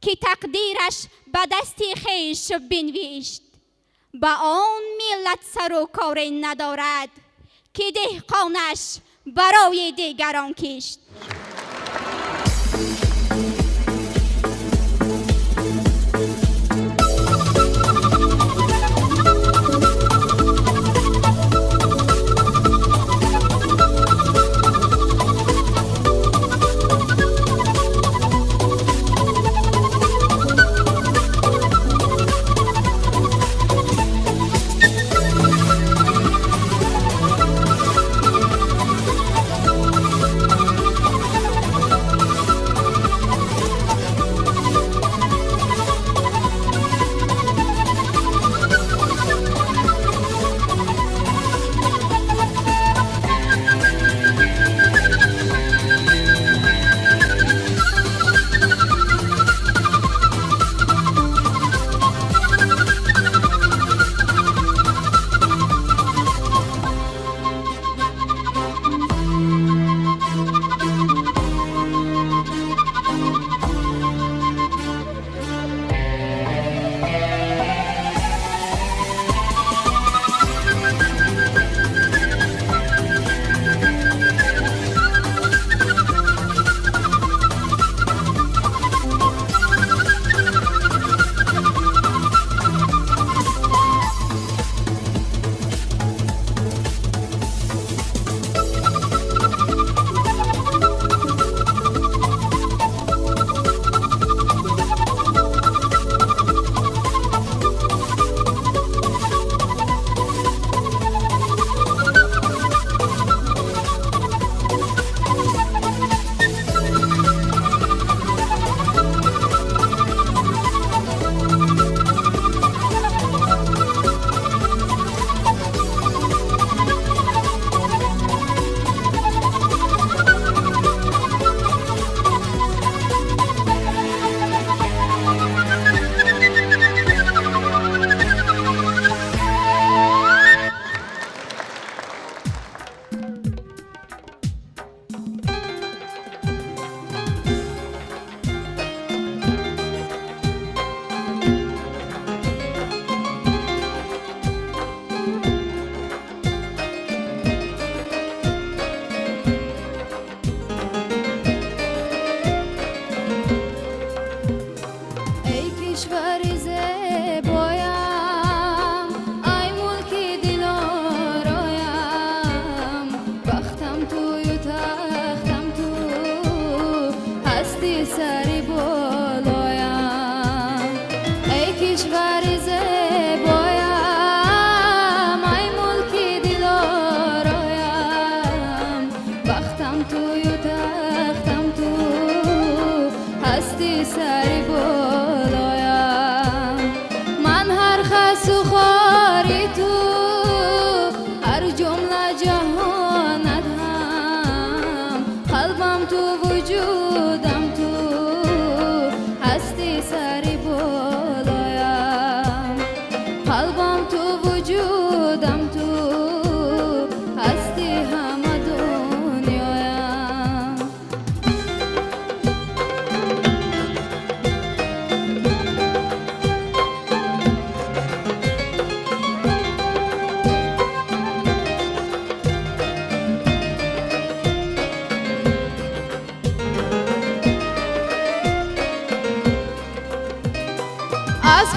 که تقدیرش به دست خویش بنوشت. به آن ملت سر و کار ندارد که دهقانش برای دیگران کشت.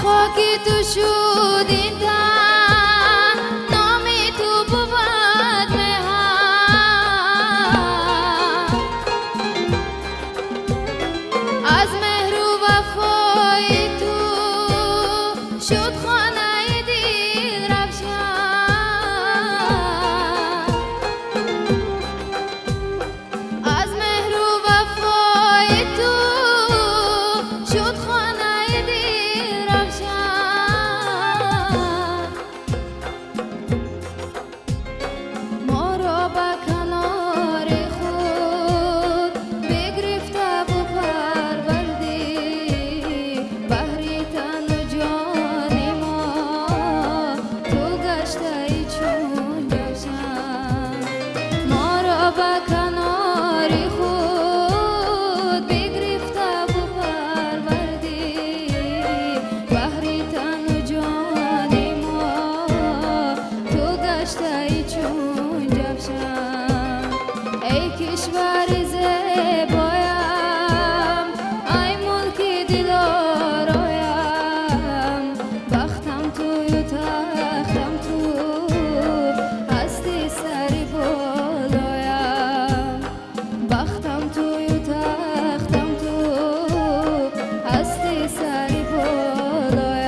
خاکی تو شد این تن نامی تو بود مهر از مهر و وفای تو شد خانه دل روشن از مهر و وفای تو شد خانه دل روشن ما را به کنار خود بگرفته و پروردی بحری تن و جان ما تو گشته ای چون جوشن ما را به کنار خود بگرفته و پروردی بحری تن و جان ما تو گشته ای چون جوشن ای کشور زیبایم ای ملک دلارایم بختم توی و تختم تو هستی سری بالایم بختم توی و تختم تو هستی سری بالایم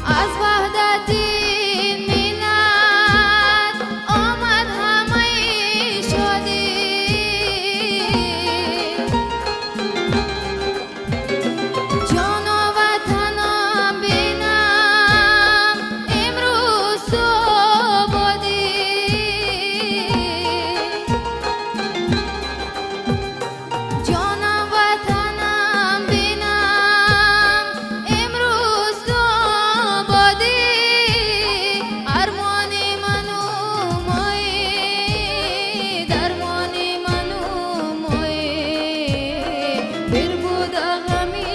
از وحدت این ملت آمد همه شادی جان و وطنم بینم امروز تو آبادی جانم وطنم بینم امروز تو آبادی ارمان من و مایی درمان من و مایی بر بود غمی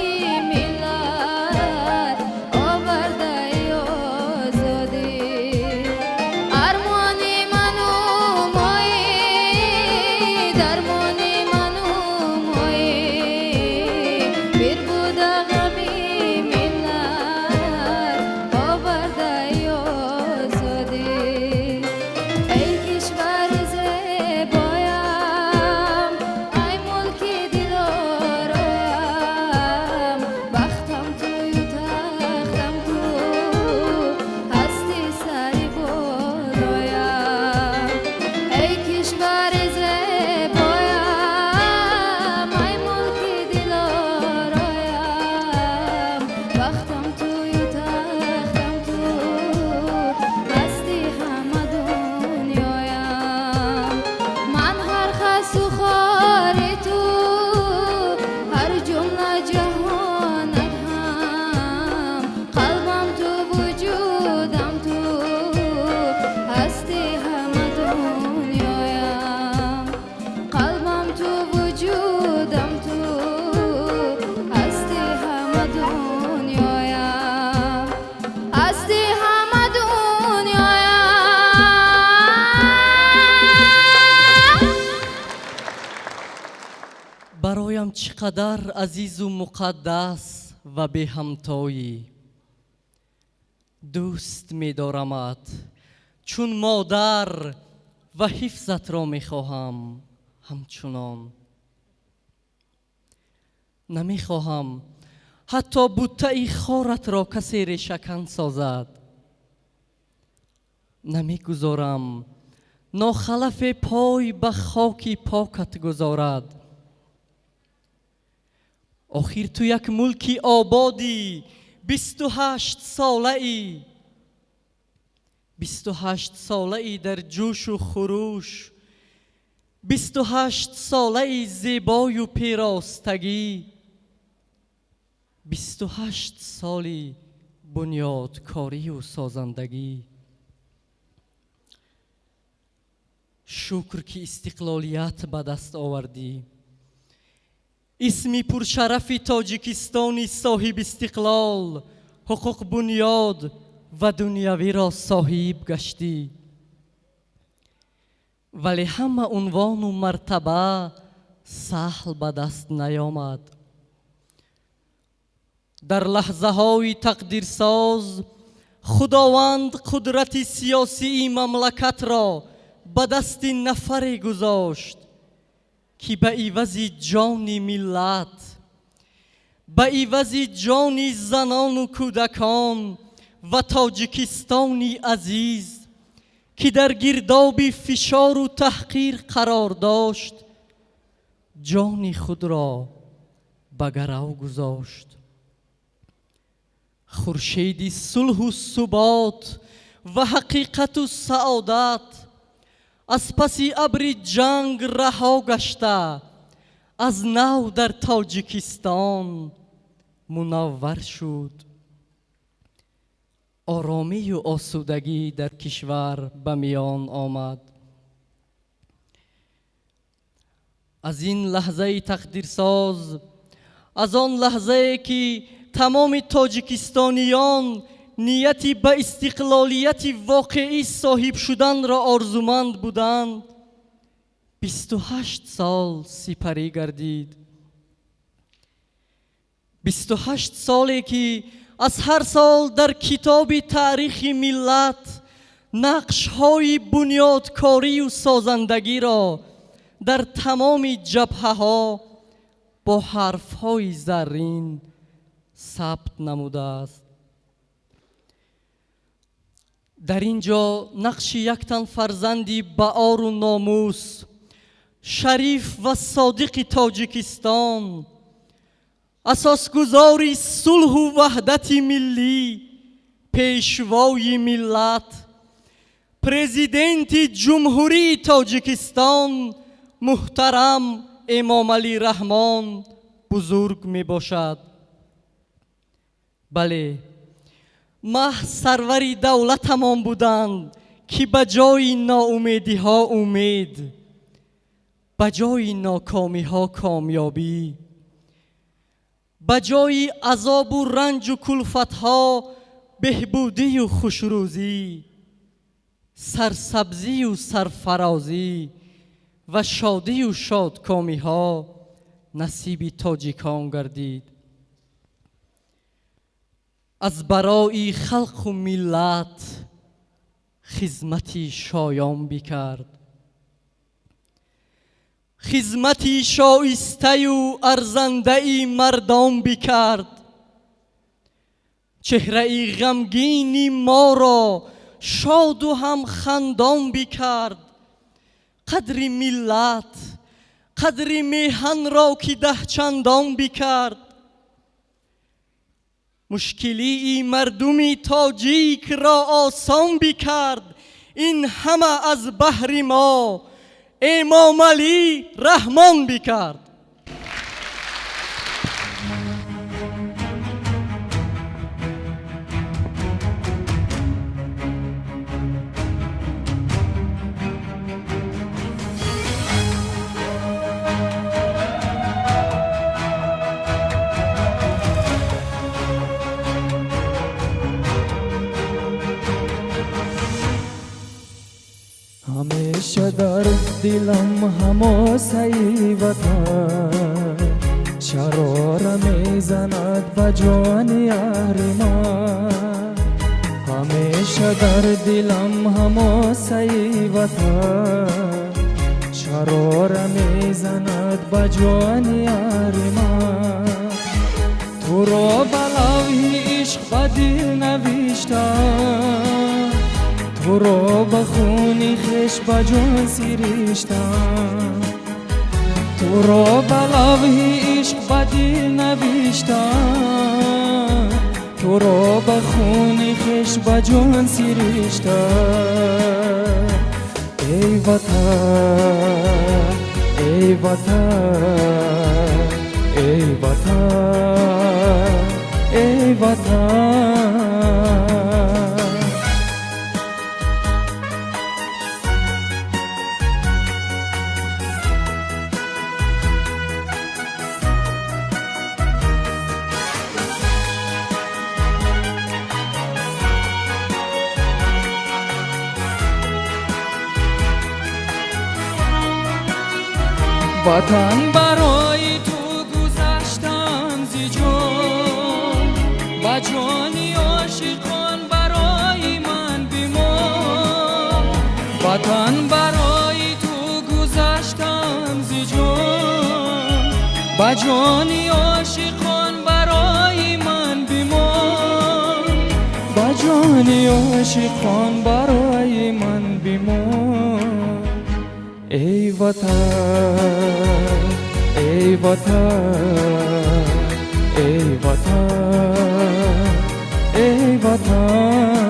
ملت آورده ای آزادی ارمان من و مایی درمان من و مایی بر بود غمی ملت آورده ای آزادی ای کشور زیبایم ای ملک دلارایم بختم توی و تختم تو هستی سری بالایم ای کشور زیبایم ای ملک دلارایم بختم توی و تختم تو هستی همه دنیایم من هر خس و خار تو هر جمله جهانت هم قلبم تو وجودم تو هستی همه دنیایم قلبم تو وجودم تو هستی همه دنیایم هستی همه دنیایم برایم چقدر عزیز و مقدس و به همتایی دوست می دارمت چون مادر و حفظت را می خواهم همچنان نمی خواهم حتی بوته خارت را کسی ریشه‌کن سازد نمی گذارم ناخلف پای به خاکی پاکت گذارد آخر تو یک ملکی آبادی 28 ساله ای 28 ساله ای در جوش و خروش 28 ساله ای زیبای و پیراستگی 28 سالی بنیادکاری و سازندگی شکر که استقلالیت به دست آوردی اسمی پرشرف تاجیکستانی صاحب استقلال، حقوق بنیاد و دنیوی را صاحب گشتی. ولی همه عنوان و مرتبه سهل به دست نیامد. در لحظه های تقدیر ساز خداوند قدرت سیاسی مملکت را به دست نفری گذاشت که به عوض جان ملت، به عوض جان زنان و کودکان و تاجیکستانی عزیز که در گرداب فشار و تحقیر قرار داشت، جان خود را به گرو گذاشت. خورشید صلح و ثبات و حقیقت و سعادت از پس ابر جنگ رها گشته از نو در تاجیکستان منور شد. آرامی و آسودگی در کشور به میان آمد. از این لحظه تقدیرساز، از آن لحظه که تمام تاجیکستانیان نیتی به استقلالیت واقعی صاحب شدن را آرزومند بودند، 28 سال سپری گردید. 28 سالی که از هر سال در کتاب تاریخ ملت نقش‌های بنیادکاری و سازندگی را در تمام جبهه‌ها با حرف‌های زرین ثبت نموده است. در اینجا نقش یک تن فرزندی بهار و ناموس، شریف و صادق تاجیکستان، اساسگزاری صلح و وحدت ملی، پیشوای ملت، پرزیدنت جمهوری تاجیکستان محترم امام علی رحمان بزرگ می باشد. بله، مه سرور دولتمان بودند که بجای ناامیدی ها امید، بجای ناکامی ها کامیابی، بجای عذاب و رنج و کلفت ها بهبودی و خوشروزی، سرسبزی و سرفرازی و شادی و شادکامی ها نصیب تاجیکان گردید. از برای خلق و ملت خدمتی شایان بکرد، خدمتی شایسته و ارزنده مردم بکرد. چهره غمگین ما را شاد و هم خندان بکرد. قدر ملت، قدر میهن را که 10 چندان بکرد. مشکلی مردم تاجیک را آسان بکرد. این همه از بحر ما امام علی رحمان بکرد. همیشه در دلم حماسه وطن شرار میزند به جان یار ما. همیشه در دلم حماسه وطن شرار میزند به جان یار ما. تو را به لوح عشق به دل نوشتم، تو را به خون خویش به جان سریشتم. تو را به لوح عشق به دل نوشتم، تو را به خون خویش به جان سریشتم. ای وطن، ای وطن، ای وطن، ای وطن. وطن برای تو گذشتم زی جان و جانی عاشقان برای من بیمان. وطن برای تو گذشتم زی جان و جانی عاشقان برای من بیمان. و جانی عاشقان برای من بیمان. ای وطن ای وطن ای وطن ای وطن.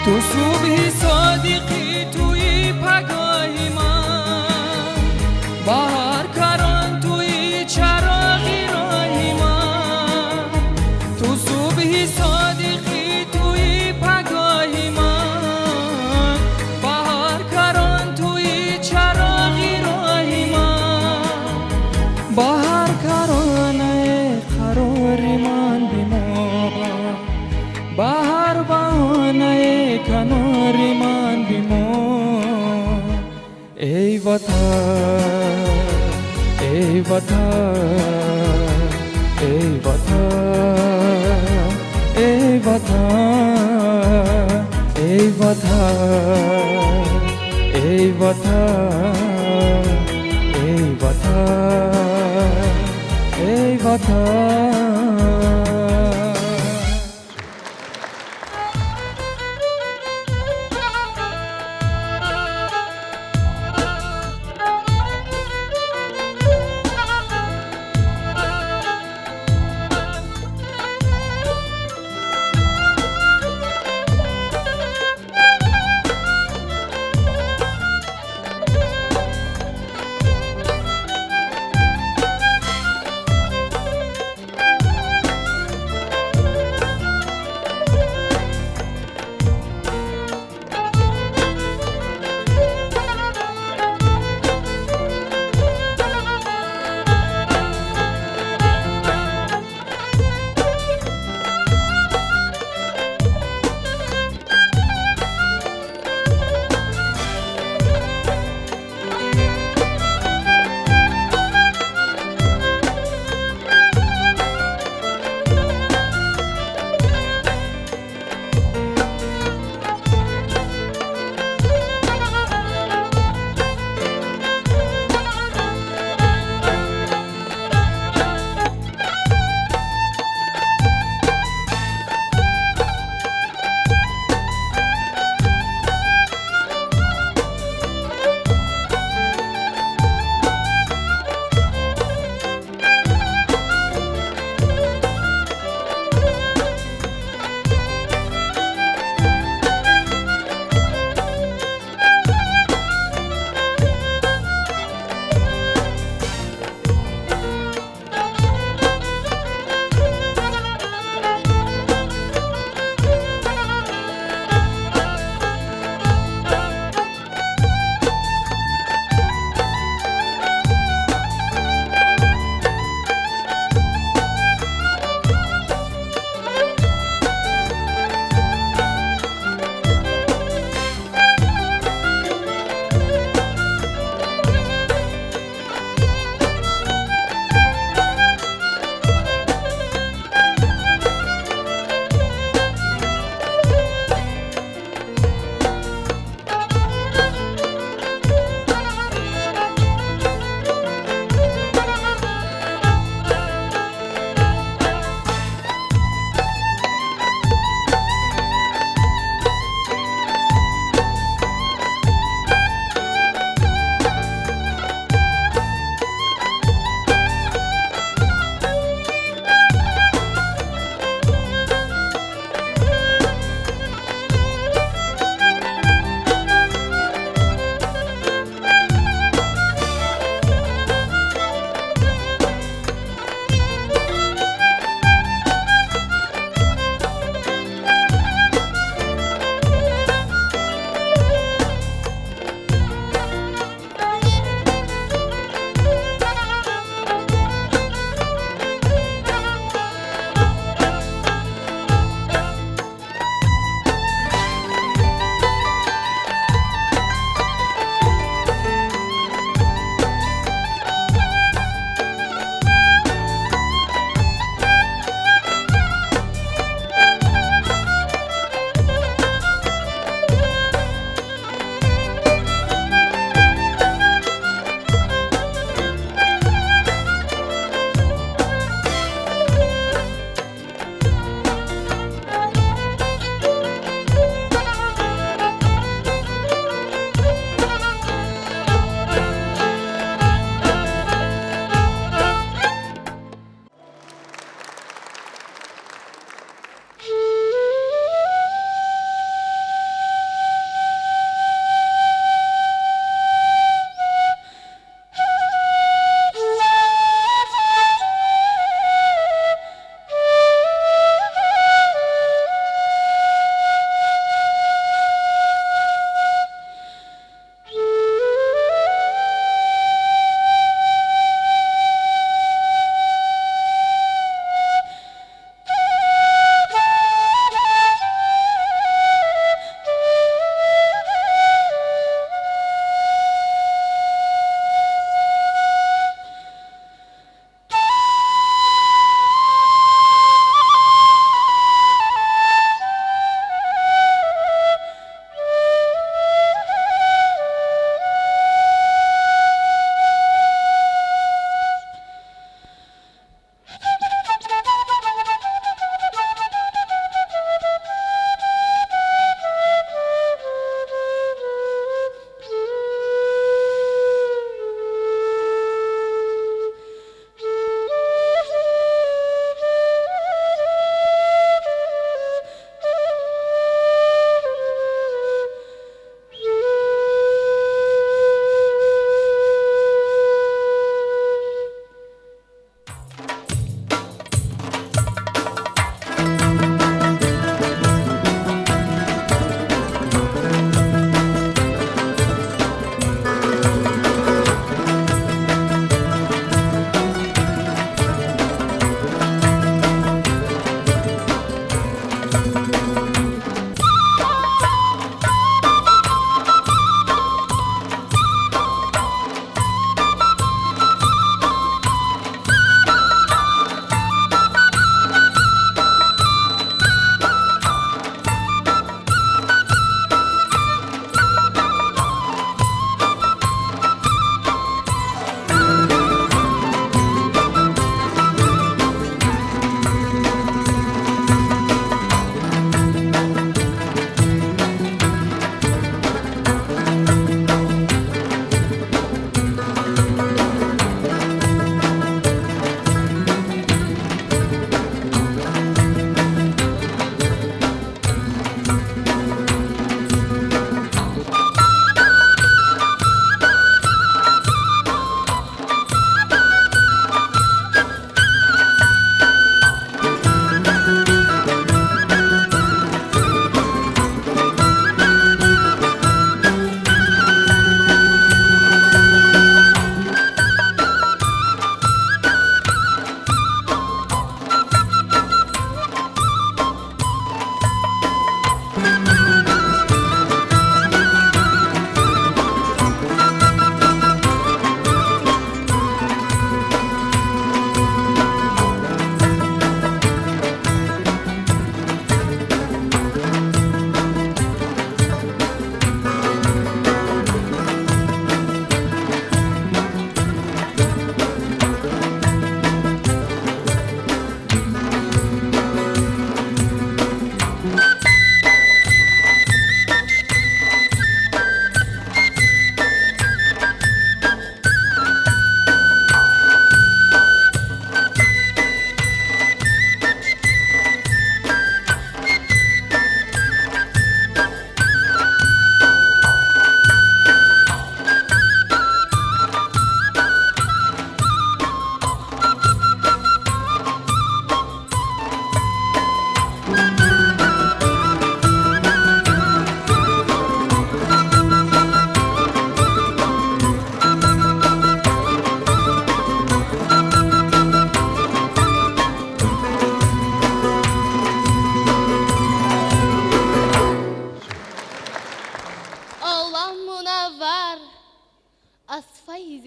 تو صبح صادقی توی پگاهی من، بهار کران توی چراغی راهی من. تو صبح صادقی توی پگاهی من، بهار کران توی چراغی راهی من. بهار کرانه قراری من بیمان، بهار بانه کناری من بیمان. ای وطن ای وطن ای وطن ای وطن ای وطن ای وطن ای وطن ای وطن.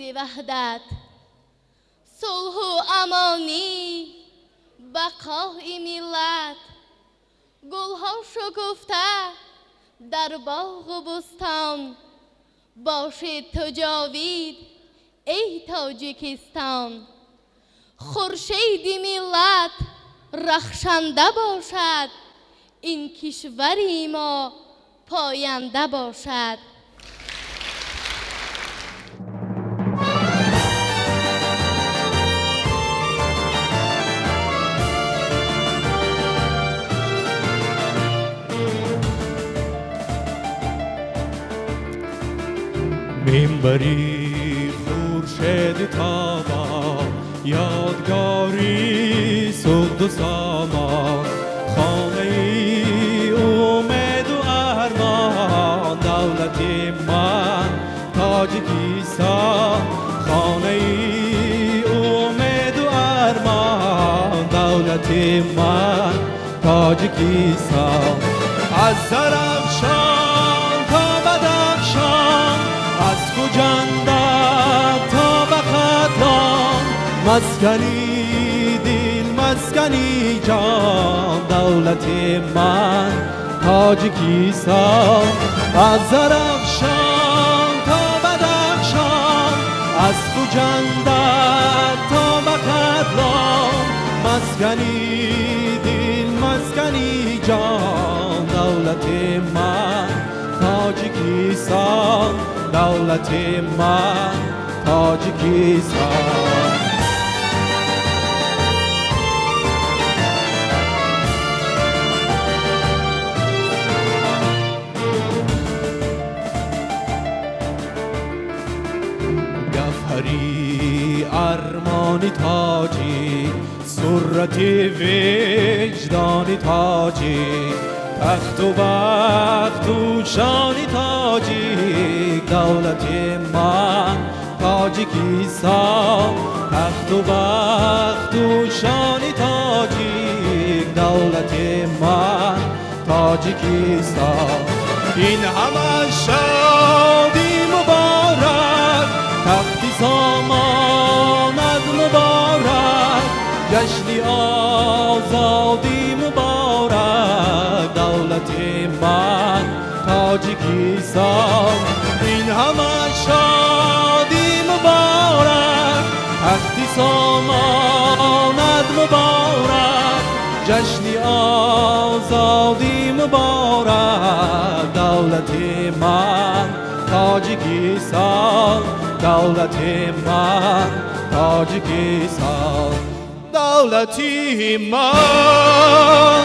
وحدت، صلح و امانی، بقای ملت. گلها شکفته در باغ و بستان، باشد تو جاوید ای تاجیکستان. خورشید ملت رخشنده باشد، این کشوری ما پاینده باشد. منبری خورشید تابان، یادگاری صد و سامان، خانه ای امید و ارمان، دولت من تاجیکستان. خانه ای امید و ارمان، دولت من تاجیکستان. از زرافشان تا بدخشان، از گوجندر تا بختان، مسکنی دل مسکنی جان، دولت من تاجیکستان. از زرافشان تا بدخشان، از گوجندر تا بختان، مسکنی دل مسکنی جان، دولت من تاجیکستان. دولت من تاجیکستان. گوهری ارمان تاجی، سرت وجدان تاجی، تخت و بخت و شان تاجیک، دولت من تاجیکستان. تخت و بخت و شان تاجیک، دولت من تاجیکستان. این همه شادی مبارک، تختی ساماند مبارک، جشنی آزادی مبارک، دولت من تاجیکستان. این همه شادی مبارک، تختی ساماند مبارک، جشنی آزادی مبارک، دولت من تاجیکستان. دولت من تاجیکستان. دولتی من